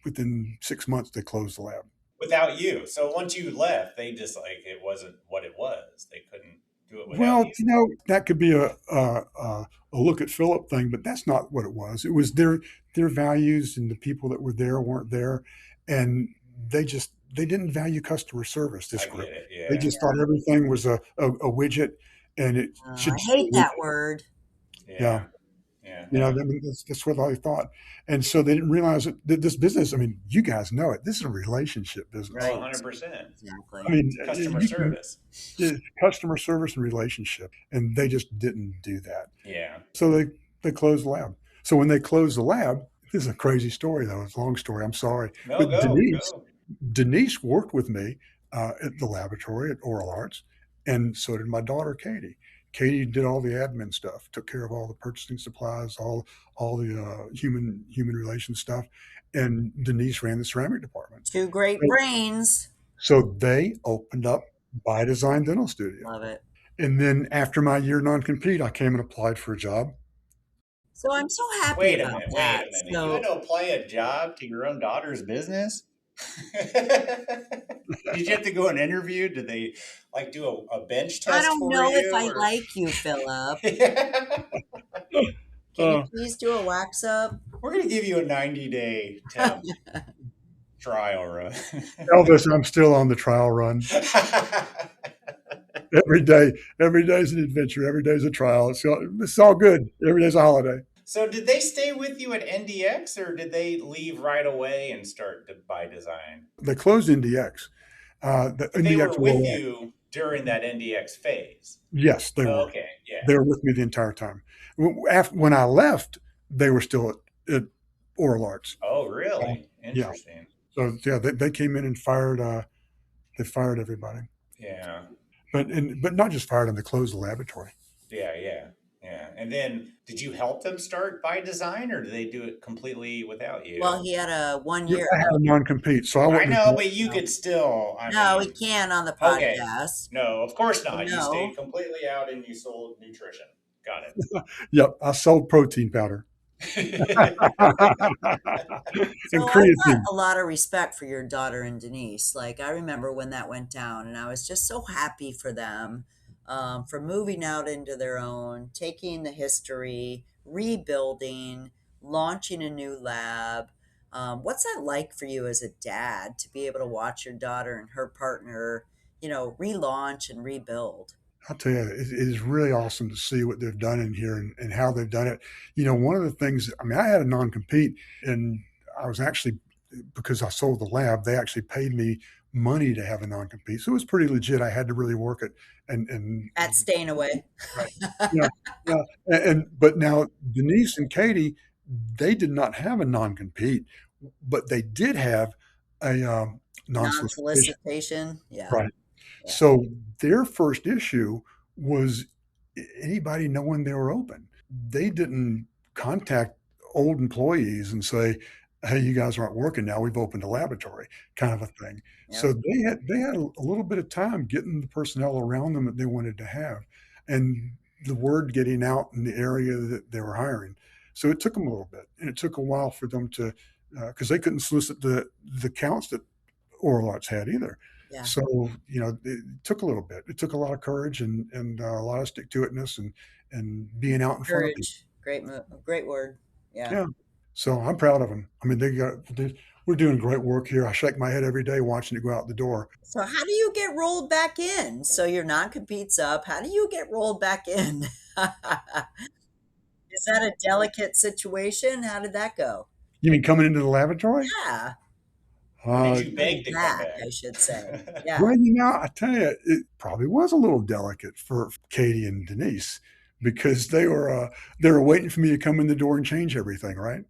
within 6 months they closed the lab. Without you. So once you left, they just like it wasn't what it was. They couldn't do it without Well, you. that could be a look at Phillip thing, but that's not what it was. It was their values, and the people that were there weren't there, and they didn't value customer service. This I group, get it. they Yeah. just thought everything was a widget, and it should I stay hate that word. Yeah. Yeah. I mean, that's what I thought. And so they didn't realize that this business, I mean, you guys know it. This is a relationship business. Oh, Right. 100%. Exactly. I mean, Customer service. customer service and relationship. And they just didn't do that. Yeah. So they closed the lab. So when they closed the lab, this is a crazy story, though. It's a long story. I'm sorry. No, But go. Denise worked with me at the laboratory at Oral Arts, and so did my daughter, Katie. Katie did all the admin stuff, took care of all the purchasing supplies, all the human relations stuff, and Denise ran the ceramic department. Two great brains. So they opened up By Design Dental Studio. Love it. And then after my year non-compete, I came and applied for a job. So I'm so happy Wait a about minute. that. You So had to apply a job to your own daughter's business? Did you have to go and interview? Did they like do a bench test? I don't for know you, if I or- like you, Phillip. Can Uh, you please do a wax up? We're going to give you a 90-day temp trial run. Elvis, I'm still on the trial run. Every day is an adventure. Every day is a trial. It's all good. Every day's a holiday. So did they stay with you at NDX, or did they leave right away and start to By Design? They closed NDX. The They were NDX with rolled out. you during that NDX phase. Yes, they were. Okay, yeah. They were with me the entire time. When I left, they were still at Oral Arts. Oh, really? Interesting. So yeah, they came in and fired. They fired everybody. Yeah. But not just fired them. They closed the laboratory. Yeah. And then did you help them start By Design, or did they do it completely without you? Well, he had a 1 year. I had a non-compete, so I I wouldn't. know, but you could still. No, mean, he can on the Okay. podcast. No, of course not. You No. stayed completely out and you sold nutrition. Got it. Yep, I sold protein powder and So I've creatine. got a lot of respect for your daughter and Denise. Like I remember when that went down, and I was just so happy for them, for moving out into their own, taking the history, rebuilding, launching a new lab. What's that like for you as a dad to be able to watch your daughter and her partner, relaunch and rebuild? I'll tell you, it is really awesome to see what they've done in here and how they've done it. One of the things, I mean, I had a non-compete, and I was actually, because I sold the lab, they actually paid me money to have a non-compete. So it was pretty legit. I had to really work it and At staying away. yeah. But now Denise and Katie, they did not have a non-compete, but they did have a non-solicitation. Non-solicitation. Yeah. Right. Yeah. So their first issue was anybody knowing they were open. They didn't contact old employees and say, "Hey, you guys aren't working now. We've opened a laboratory," kind of a thing. Yeah. So they had a little bit of time getting the personnel around them that they wanted to have, and the word getting out in the area that they were hiring. So it took them a little bit, and it took a while for them to, because they couldn't solicit the counts that Oral Arts had either. Yeah. So, it took a little bit. It took a lot of courage and a lot of stick-to-itness and being out in front of people. Great word. Yeah. Yeah. So I'm proud of them. I mean, we're doing great work here. I shake my head every day watching it go out the door. So how do you get rolled back in? So your non-compete's up. How do you get rolled back in? Is that a delicate situation? How did that go? You mean coming into the laboratory? Yeah. Did you beg to come That, back? I should say. Yeah. Well, I tell you, it probably was a little delicate for Katie and Denise because they were waiting for me to come in the door and change everything, right?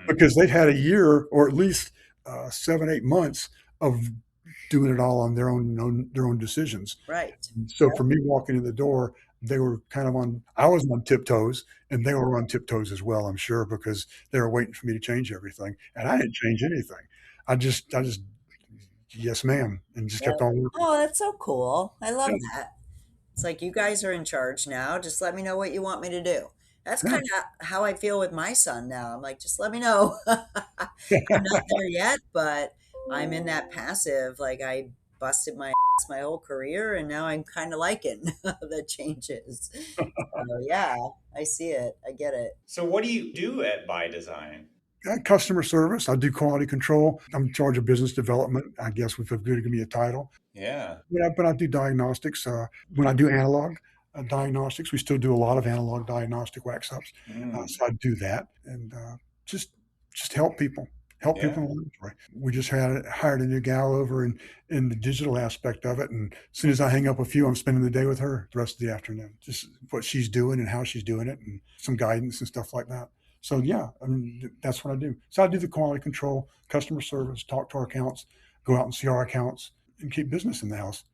Because they'd had a year or at least 7-8 months of doing it all on their own decisions. Right. So for me walking in the door, they were kind of I was on tiptoes, and they were on tiptoes as well, I'm sure, because they were waiting for me to change everything, and I didn't change anything. I just yes, ma'am, and just kept on working. Oh, that's so cool. I love that. It's like, you guys are in charge now. Just let me know what you want me to do. That's Yeah. kind of how I feel with my son now. I'm like, just let me know. I'm not there yet, but I'm in that passive. Like, I busted my ass my whole career, and now I'm kind of liking the changes. So yeah, I see it. I get it. So what do you do at By Design? Customer service. I do quality control. I'm in charge of business development. I guess if good, give me a title. Yeah. Yeah, but I do diagnostics. When I do analog diagnostics, we still do a lot of analog diagnostic wax ups. So I do that and just help people, help Yeah. people in the laboratory. We just hired a new gal over in the digital aspect of it, and as soon as I hang up a few, I'm spending the day with her the rest of the afternoon, just what she's doing and how she's doing it, and some guidance and stuff like that. So yeah, I mean that's what I do. So I do the quality control, customer service, talk to our accounts, go out and see our accounts, and keep business in the house.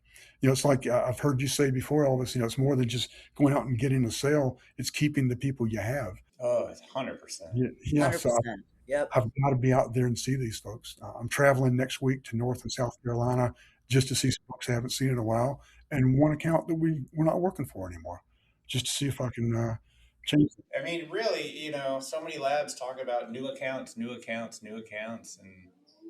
It's like I've heard you say before, Elvis. It's more than just going out and getting a sale; it's keeping the people you have. Oh, it's 100%. Yeah. So 100%. Yep. I've got to be out there and see these folks. I'm traveling next week to North and South Carolina just to see some folks I haven't seen in a while, and one account that we're not working for anymore, just to see if I can change it. I mean, really, so many labs talk about new accounts, and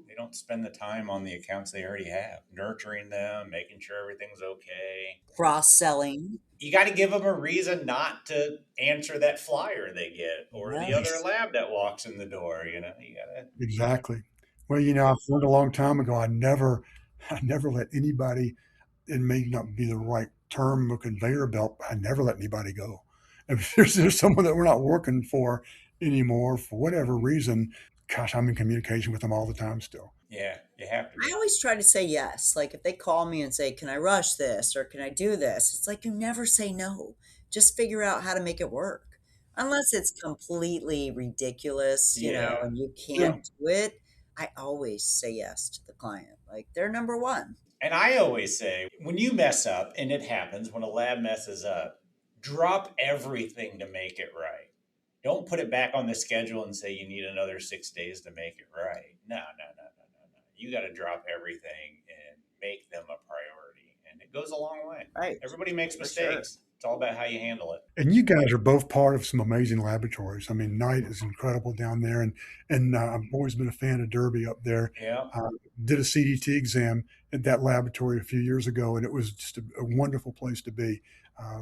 they don't spend the time on the accounts they already have, nurturing them, making sure everything's okay. Cross-selling. You got to give them a reason not to answer that flyer they get, or the other Yes. lab that walks in the door. You got to. Exactly. Well, I've learned a long time ago. I never let anybody. It may not be the right term, a conveyor belt. But I never let anybody go. If there's someone that we're not working for anymore for whatever reason, gosh, I'm in communication with them all the time still. Yeah, you have to. I always try to say yes. Like, if they call me and say, "Can I rush this?" or "Can I do this?" It's like, you never say no. Just figure out how to make it work. Unless it's completely ridiculous, Yeah. and you can't do it, I always say yes to the client. Like, they're number one. And I always say, when you mess up, and it happens, when a lab messes up, drop everything to make it right. Don't put it back on the schedule and say you need another 6 days to make it right. No. You got to drop everything and make them a priority. And it goes a long way. Right. Everybody makes For sure. mistakes. It's all about how you handle it. And you guys are both part of some amazing laboratories. I mean, Knight is incredible down there, and I've always been a fan of Derby up there. Yeah. Did a CDT exam at that laboratory a few years ago, and it was just a wonderful place to be.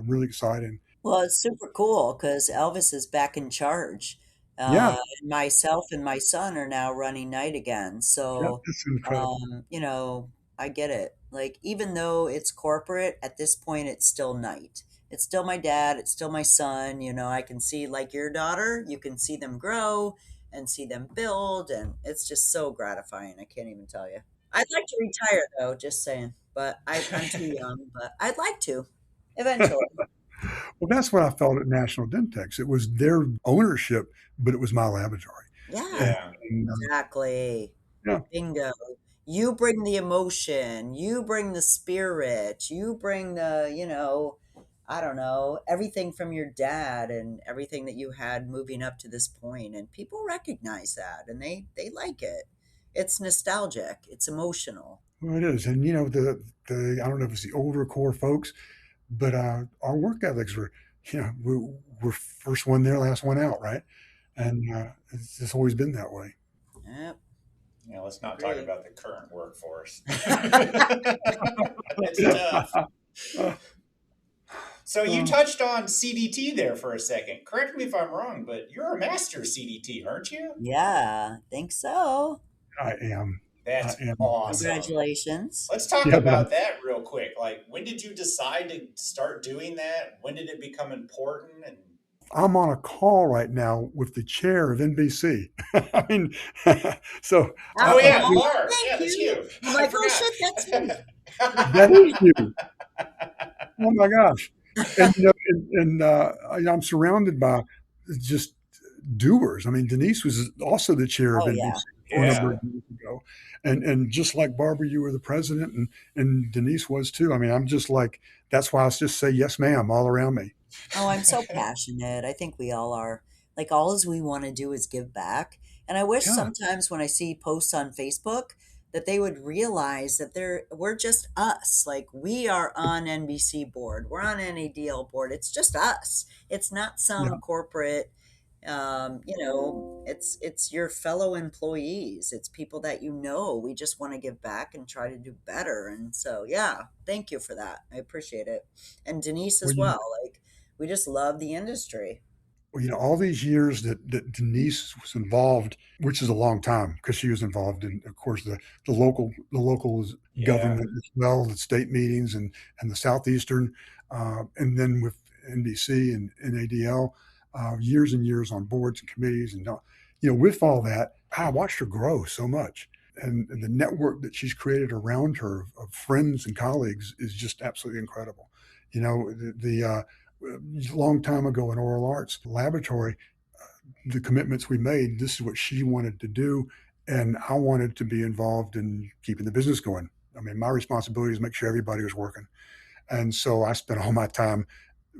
Really exciting. Well, it's super cool because Elvis is back in charge. Yeah. Myself and my son are now running Night again. Yeah, So, that's incredible. I get it. Like, even though it's corporate, at this point, it's still Night. It's still my dad. It's still my son. I can see, like your daughter, you can see them grow and see them build. And it's just so gratifying. I can't even tell you. I'd like to retire, though, just saying. But I'm too young. But I'd like to eventually. Well, that's what I felt at National Dentex. It was their ownership, but it was my laboratory. Yeah. Yeah. And, Exactly. yeah. Bingo. You bring the emotion, you bring the spirit, you bring the, I don't know, everything from your dad and everything that you had moving up to this point. And people recognize that and they like it. It's nostalgic, it's emotional. Well, it is. And, the I don't know if it's the older core folks, but our work ethics were, we're first one there, last one out, right? And it's just always been that way. Yep. Yeah, let's not Agree. talk about the current workforce. It's tough. So you touched on CDT there for a second. Correct me if I'm wrong, but you're a master CDT, aren't you? Yeah, think so. I am. That's I am. awesome. Congratulations. Let's talk Yeah, about that real quick. Like, when did you decide to start doing that? When did it become important? And I'm on a call right now with the chair of NBC. I mean, so. oh yeah, Oh, Mark. thank Yeah, that's you. I'm I like, oh forgot. shit, that's me. That is you. Oh my gosh. And, I'm surrounded by just doers. I mean, Denise was also the chair of Oh NBC yeah. a Yeah. number of years ago. And just like Barbara, you were the president, and Denise was too. I mean, I'm just like, that's why I just say, yes, ma'am, all around me. Oh, I'm so passionate. I think we all are. Like, all we want to do is give back. And I wish Yeah. sometimes when I see posts on Facebook, that they would realize that we're just us. Like, we are on NBC board, we're on NADL board. It's just us. It's not Yeah. some corporate, it's your fellow employees. It's people that we just want to give back and try to do better. And so, yeah, thank you for that. I appreciate it. And Denise Well, as well. Like, we just love the industry. all these years that Denise was involved, which is a long time because she was involved in, of course, the local Yeah. government as well, the state meetings and the Southeastern, and then with NBC and NADL, years and years on boards and committees. And, with all that, I watched her grow so much. And the network that she's created around her of friends and colleagues is just absolutely incredible. The long time ago in oral arts laboratory, the commitments we made, this is what she wanted to do. And I wanted to be involved in keeping the business going. I mean, my responsibility is make sure everybody was working. And so I spent all my time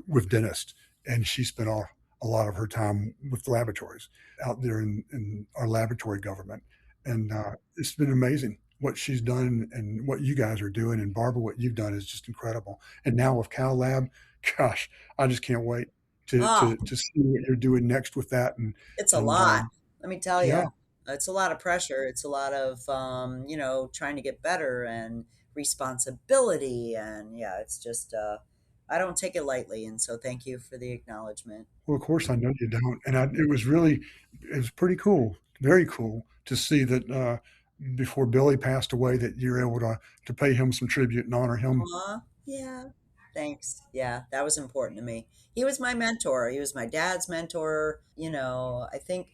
with dentists, and she spent a lot of her time with the laboratories out there in our laboratory government. And it's been amazing what she's done and what you guys are doing. And Barbara, what you've done is just incredible. And now with Cal Lab, gosh, I just can't wait to Oh, to see what you're doing next with that. it's a And lot. Let me tell yeah, you, it's a lot of pressure. It's a lot of, trying to get better and responsibility. And yeah, it's just, I don't take it lightly. And so thank you for the acknowledgement. well, of course I know you don't. And it was pretty cool, very cool to see that before Billy passed away, that you're able to pay him some tribute and honor him. Yeah. Thanks. Yeah, that was important to me. He was my mentor. He was my dad's mentor. I think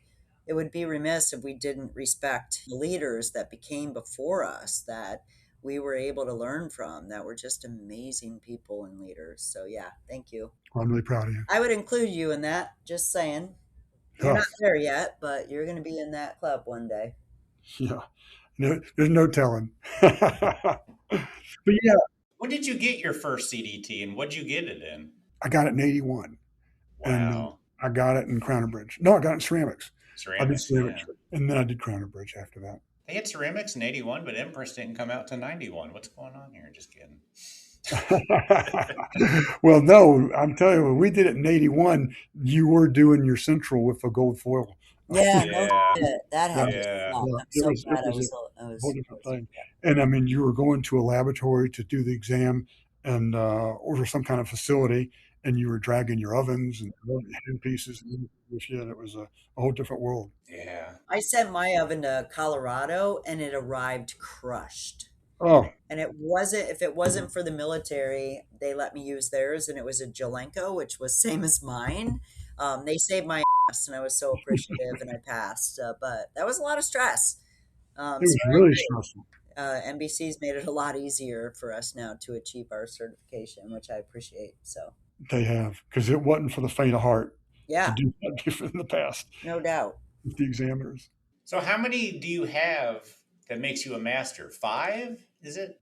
it would be remiss if we didn't respect the leaders that became before us, that we were able to learn from, that were just amazing people and leaders. So, yeah, thank you. I'm really proud of you. I would include you in that, just saying. You're Oh, not there yet, but you're going to be in that club one day. yeah. No, there's no telling. But yeah, When did you get your first CDT, and what'd you get it in? I got it in '81, and Wow. I got it in Crown Bridge. No, I got it in ceramics. I did Ceramics, ceramics, yeah. and then I did Crown Bridge after that. They had ceramics in 81, but Empress didn't come out to 91. What's going on here? Just kidding. Well, no, I'm telling you, when we did it in '81, you were doing your central with a gold foil. Yeah, Yeah. that Yeah, helped Yeah. a lot. yeah, I'm so glad it was I a was, whole different thing. And I mean, you were going to a laboratory to do the exam and or some kind of facility, and you were dragging your ovens and hand pieces with you, and it was a whole different world. Yeah. I sent my oven to Colorado and it arrived crushed. Oh, And if it wasn't for the military, they let me use theirs, and it was a Jelenko, which was same as mine. They saved my ass, and I was so appreciative, and I passed. But that was a lot of stress. it So was I really agree. stressful. NBC's made it a lot easier for us now to achieve our certification, which I appreciate. So They have, because it wasn't for the faint of heart to yeah, do that different in the past no doubt. with the examiners. So how many do you have that makes you a master? 5? Is it?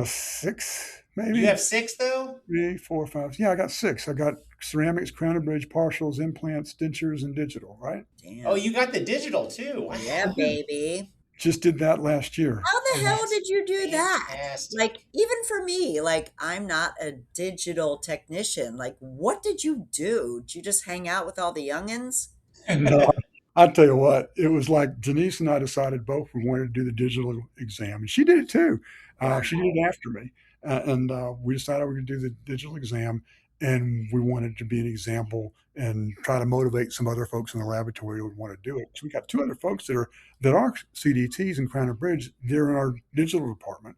6, You maybe have 6 though? 3, 4, 5. Yeah, I got 6. I got ceramics, crown and bridge, partials, implants, dentures, and digital. Right? Damn. Oh, you got the digital too. Wow. Yeah, baby. Just did that last year. How the hell That's did you do that? fantastic. Like, even for me, like, I'm not a digital technician. Like, what did you do? Did you just hang out with all the youngins? No, I'll tell you what, it was like Janice and I decided both we wanted to do the digital exam, and she did it too. Wow. She did it after me, and we decided we were going to do the digital exam, and we wanted to be an example and try to motivate some other folks in the laboratory who would want to do it. So we got 2 other folks that are CDTs in Crown and Bridge. They're in our digital department,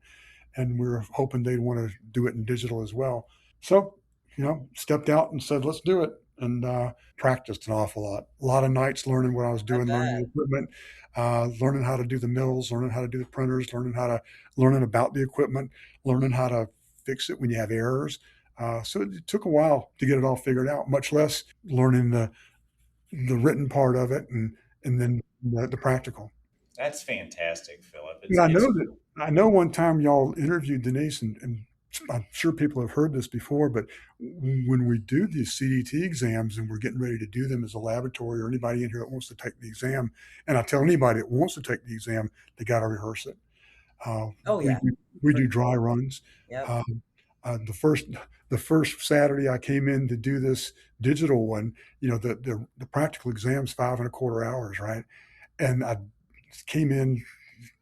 and we were hoping they'd want to do it in digital as well. So, stepped out and said, let's do it. And practiced an awful lot. A lot of nights learning what I was doing, learning the equipment, learning how to do the mills, learning how to do the printers, learning about the equipment, learning how to fix it when you have errors. So it took a while to get it all figured out, much less learning the written part of it and then the practical. That's fantastic, Philip. Yeah, I know one time y'all interviewed Denise, and I'm sure people have heard this before, but when we do these CDT exams and we're getting ready to do them as a laboratory or anybody in here that wants to take the exam, and I tell anybody that wants to take the exam, they got to rehearse it. Oh We yeah. do, we For do dry sure. runs. Yep. Um, the first Saturday I came in to do this digital one, the practical exam's 5.25 hours, right? And I came in,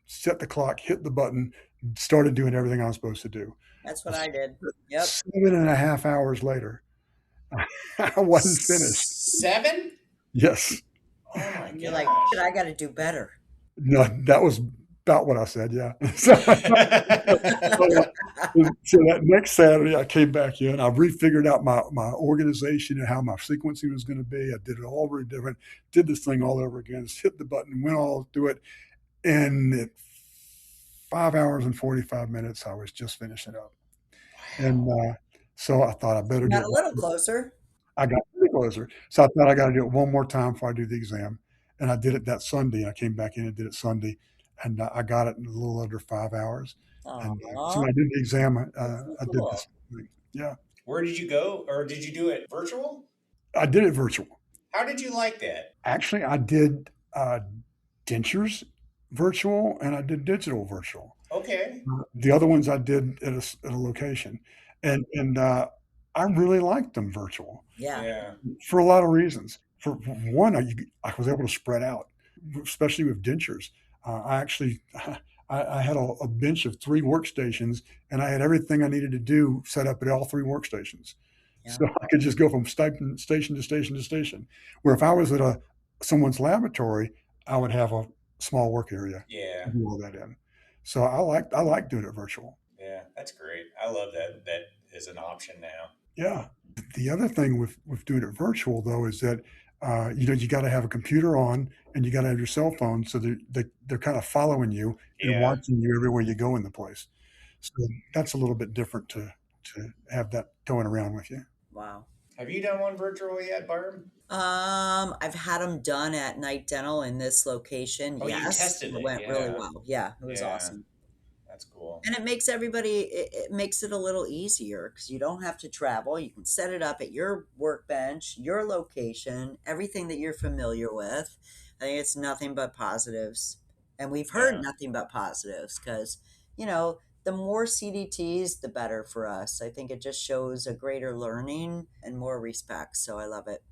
set the clock, hit the button, started doing everything I was supposed to do. That's what I did. Yep. 7.5 hours later, I wasn't finished. 7? Yes. Oh my And you're like, shit, gosh. I got to do better. No, that was about what I said. Yeah. So that next Saturday, I came back in. I refigured out my organization and how my sequencing was going to be. I did it all very different. Did this thing all over again. Just hit the button, went all through it, and at 5 hours and 45 minutes, I was just finishing up. And so I thought I better do Got it. a little closer. I got pretty closer. So I thought I got to do it one more time before I do the exam. And I did it that Sunday. I came back in and did it Sunday, and I got it in a little under 5 hours. And so Aw, when I did the exam, that's so I did cool. this thing. Yeah, Where did you go? Or did you do it virtual? I did it virtual. How did you like that? Actually, I did dentures virtual, and I did digital virtual. Okay. The other ones I did at a location, and I really liked them virtual. Yeah. Yeah. For a lot of reasons. For one, I was able to spread out, especially with dentures. I actually I had a bench of 3 workstations, and I had everything I needed to do set up at all 3 workstations. Yeah. So I could just go from station to station to station. Where if I was at someone's laboratory, I would have a small work area Yeah. to do all that in. So I like doing it virtual. Yeah. That's great. I love that. That is an option now. Yeah. The other thing with doing it virtual though is that you got to have a computer on and you got to have your cell phone so they're kind of following you and Yeah. watching you everywhere you go in the place. So that's a little bit different to have that going around with you. Wow. Have you done one virtual yet, Barb? I've had them done at Night Dental in this location. Oh, you Yes, tested it it. went really Yeah. well. Yeah, it was Yeah. awesome. That's cool. And it makes it makes it a little easier because you don't have to travel. You can set it up at your workbench, your location, everything that you're familiar with. I think it's nothing but positives. And we've heard Yeah. nothing but positives because, the more CDTs, the better for us. I think it just shows a greater learning and more respect. So I love it.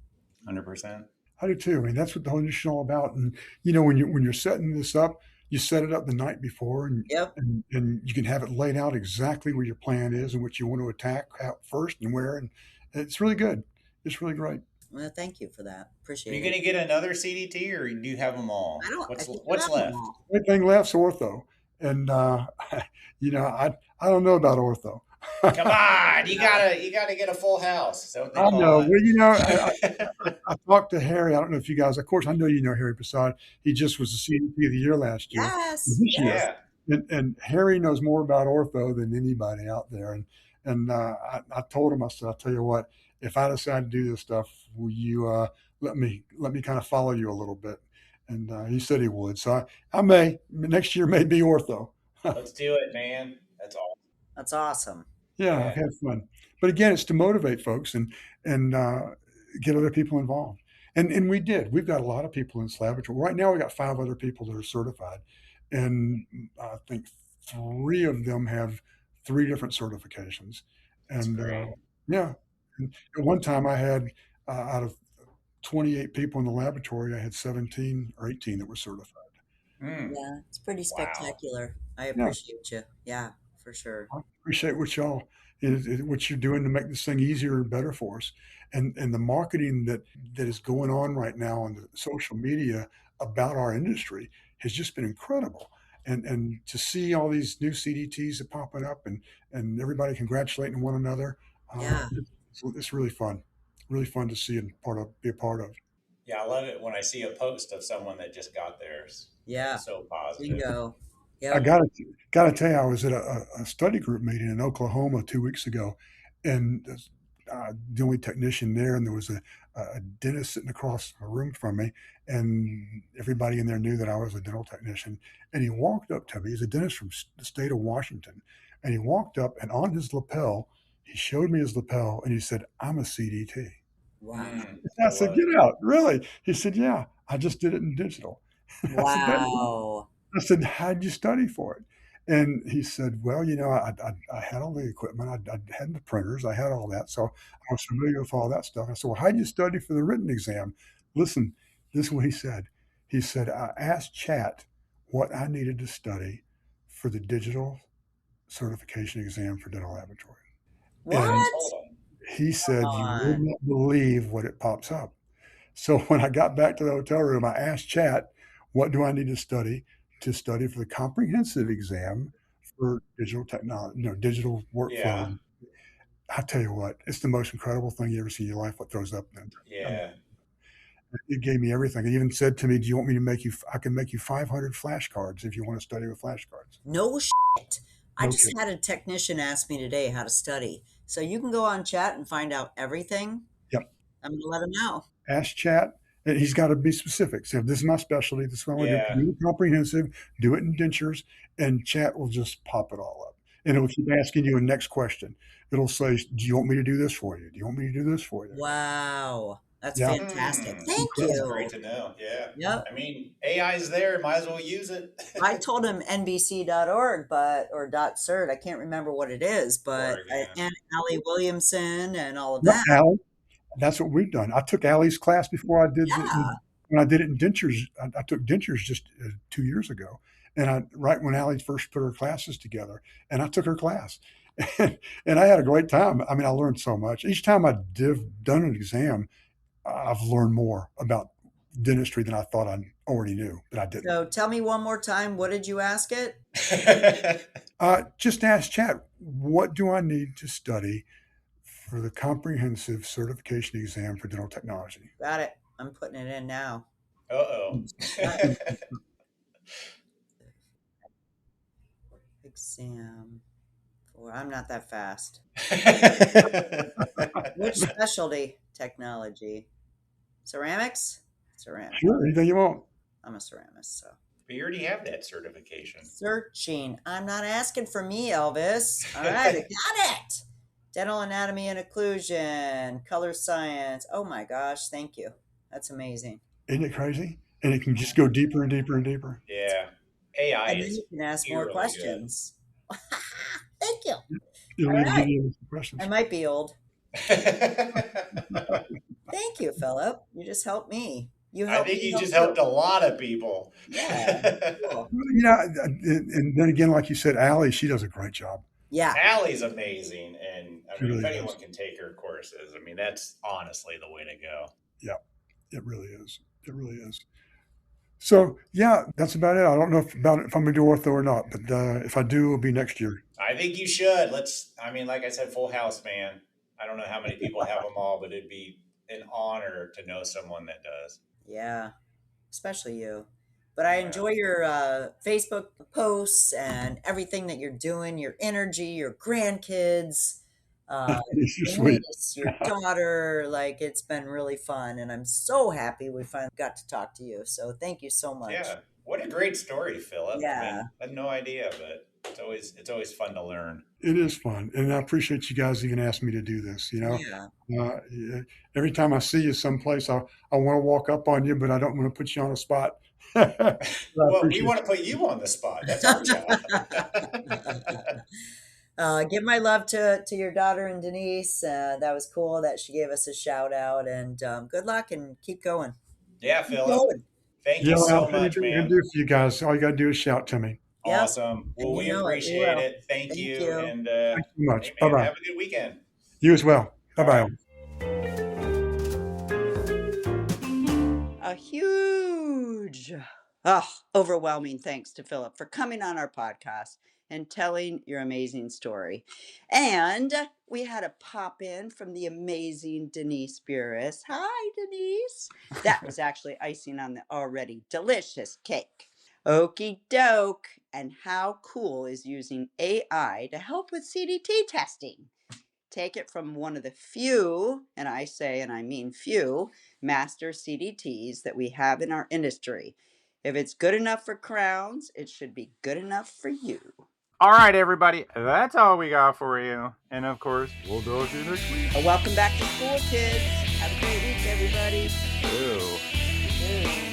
100%. I do too. I mean, that's what the whole industry is all about. And when you're setting this up, you set it up the night before, and Yep. and you can have it laid out exactly where your plan is and what you want to attack out first and where. And it's really good. It's really great. Well, thank you for that. Are Appreciate you it. going to get another CDT or do you have them all? I think you What's have them left? all. Only thing left's ortho, and I don't know about ortho. Come on, you gotta get a full house. Is that what they I call know. it? Well, I talked to Harry. I don't know if you guys, of course, I know you know Harry Prasad. He just was the CDP of the year last year. Yes. This year. Yes. Yeah. And Harry knows more about ortho than anybody out there. And I told him, I said, I'll tell you what, if I decide to do this stuff, will you let me kind of follow you a little bit? And he said he would. So I may next year may be ortho. Let's do it, man. That's all. That's awesome. Yeah, Yeah. I've had fun. But again, it's to motivate folks and get other people involved. And we did. We've got a lot of people in this laboratory. Right now, we got 5 other people that are certified, and I think 3 of them have 3 different certifications. That's And great. yeah, and at one time I had out of 28 people in the laboratory, I had 17 or 18 that were certified. Mm. Yeah, it's pretty Wow. spectacular. I Yeah. appreciate you. Yeah, for sure. I appreciate what you're doing to make this thing easier and better for us, and the marketing that is going on right now on the social media about our industry has just been incredible. And to see all these new CDTs that popping up and everybody congratulating one another, Yeah. it's really fun to see and be a part of. Yeah, I love it when I see a post of someone that just got theirs. Yeah. It's so positive. Bingo. I Yep. got to tell you, I was at a study group meeting in Oklahoma 2 weeks ago, and the only technician there, and there was a dentist sitting across a room from me, and everybody in there knew that I was a dental technician. And he walked up to me. He's a dentist from the state of Washington, and he walked up, and on his lapel, he showed me his lapel, and he said, "I'm a CDT." Wow. Mm, I I said, love it. "Get out, really?" He said, "Yeah, I just did it in digital." I said, Wow. I said, "How'd you study for it?" And he said, well, I had all the equipment. I had the printers. I had all that. So I was familiar with all that stuff. I said, well, how did you study for the written exam? Listen, this is what he said. He said, I asked Chat what I needed to study for the digital certification exam for dental laboratory. What? And Hold on. he said, you would on. not believe what it pops up. So when I got back to the hotel room, I asked Chat, what do I need to study for the comprehensive exam for digital technology, digital workflow? Yeah. I tell you what, it's the most incredible thing you ever see in your life, what throws up then. Yeah. It gave me everything. It even said to me, do you want me to I can make you 500 flashcards if you want to study with flashcards. No shit. I No just kidding. had a technician ask me today how to study. So you can go on Chat and find out everything. Yep. I'm going to let him know. Ask Chat, and he's got to be specific. So this is my specialty. This is what I want to Yeah. do. Do it comprehensive, do it in dentures, and Chat will just pop it all up. And it'll keep asking you a next question. It'll say, do you want me to do this for you? Do you want me to do this for you? Wow. That's Yeah. fantastic. Thank That's you. great to know. Yeah. Yep. I mean, AI's there. Might as well use it. I told him NBC.org, or .cert. I can't remember what it is, but Oregon. and Allie Williamson and all of No, that. Allie, that's what we've done. I took Allie's class before I did Yeah. when I did it in dentures. I took dentures just 2 years ago, and right when Allie first put her classes together, and I took her class, and I had a great time. I mean, I learned so much. Each time I've done an exam, I've learned more about dentistry than I thought I already knew, but I didn't. So tell me one more time, what did you ask it? Just ask Chat, what do I need to study for the comprehensive certification exam for dental technology? Got it. I'm putting it in now. Uh-oh. Exam. I'm not that fast. Which specialty? Technology. Ceramics? Ceramics. Sure, anything you want. I'm a ceramist, so. But you already have that certification. Searching. I'm not asking for me, Elvis. All right, I got it. Dental anatomy and occlusion, color science. Oh my gosh, thank you. That's amazing. Isn't it crazy? And it can just go deeper and deeper and deeper. Yeah. AI And then is you can ask more eerily questions. Thank you. It'll All even right. give you some questions. I might be old. good. Thank you, Phillip. You just helped me. You I helped think me you help just helped you. a lot of people. Yeah. Cool. And then again, like you said, Allie, she does a great job. Yeah. Allie's amazing. And I She mean, really if anyone does. can take her courses, I mean, that's honestly the way to go. Yeah, it really is. It really is. So yeah, that's about it. I don't know if I'm going to do ortho or not, but if I do, it'll be next year. I think you should. I mean, like I said, full house, man. I don't know how many people have them all, but it'd be an honor to know someone that does. Yeah. Especially you. But I Yeah. enjoy your Facebook posts and everything that you're doing, your energy, your grandkids, You're sweet. niece, your daughter. Like, it's been really fun. And I'm so happy we finally got to talk to you. So thank you so much. Yeah. What a great story, Phillip. Yeah. I mean, I had no idea, but it's always fun to learn. It is fun, and I appreciate you guys even asking me to do this. Yeah. Every time I see you someplace, I want to walk up on you, but I don't want to put you on a spot. Well, we want to put you on the spot. That's our job. Give my love to your daughter and Denise. That was cool that she gave us a shout out, and good luck and keep going. Yeah, Keep Phillip. going. Thank you so much, Anything I can man. do for you guys, all you got to do is shout to me. Yep. Awesome. Well, And we you know it, we appreciate will. it. Thank you. And Thanks so much. hey, man, Bye-bye. have a good weekend. You as well. Bye-bye. A huge, overwhelming thanks to Phillip for coming on our podcast and telling your amazing story. And we had a pop in from the amazing Denise Burris. Hi, Denise. That was actually icing on the already delicious cake. Okie doke. And how cool is using AI to help with CDT testing? Take it from one of the few, and I say, and I mean few, master CDTs that we have in our industry. If it's good enough for crowns, it should be good enough for you. All right, everybody. That's all we got for you. And of course, we'll talk to you next week. Welcome back to school, kids. Have a great week, everybody. Ew. Ew.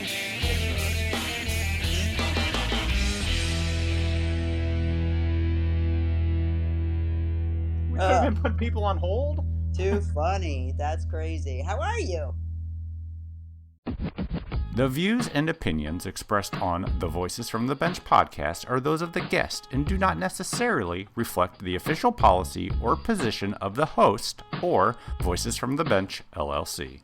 You could have been putting people on hold. Too funny. That's crazy. How are you? The views and opinions expressed on the Voices from the Bench podcast are those of the guest and do not necessarily reflect the official policy or position of the host or Voices from the Bench, LLC.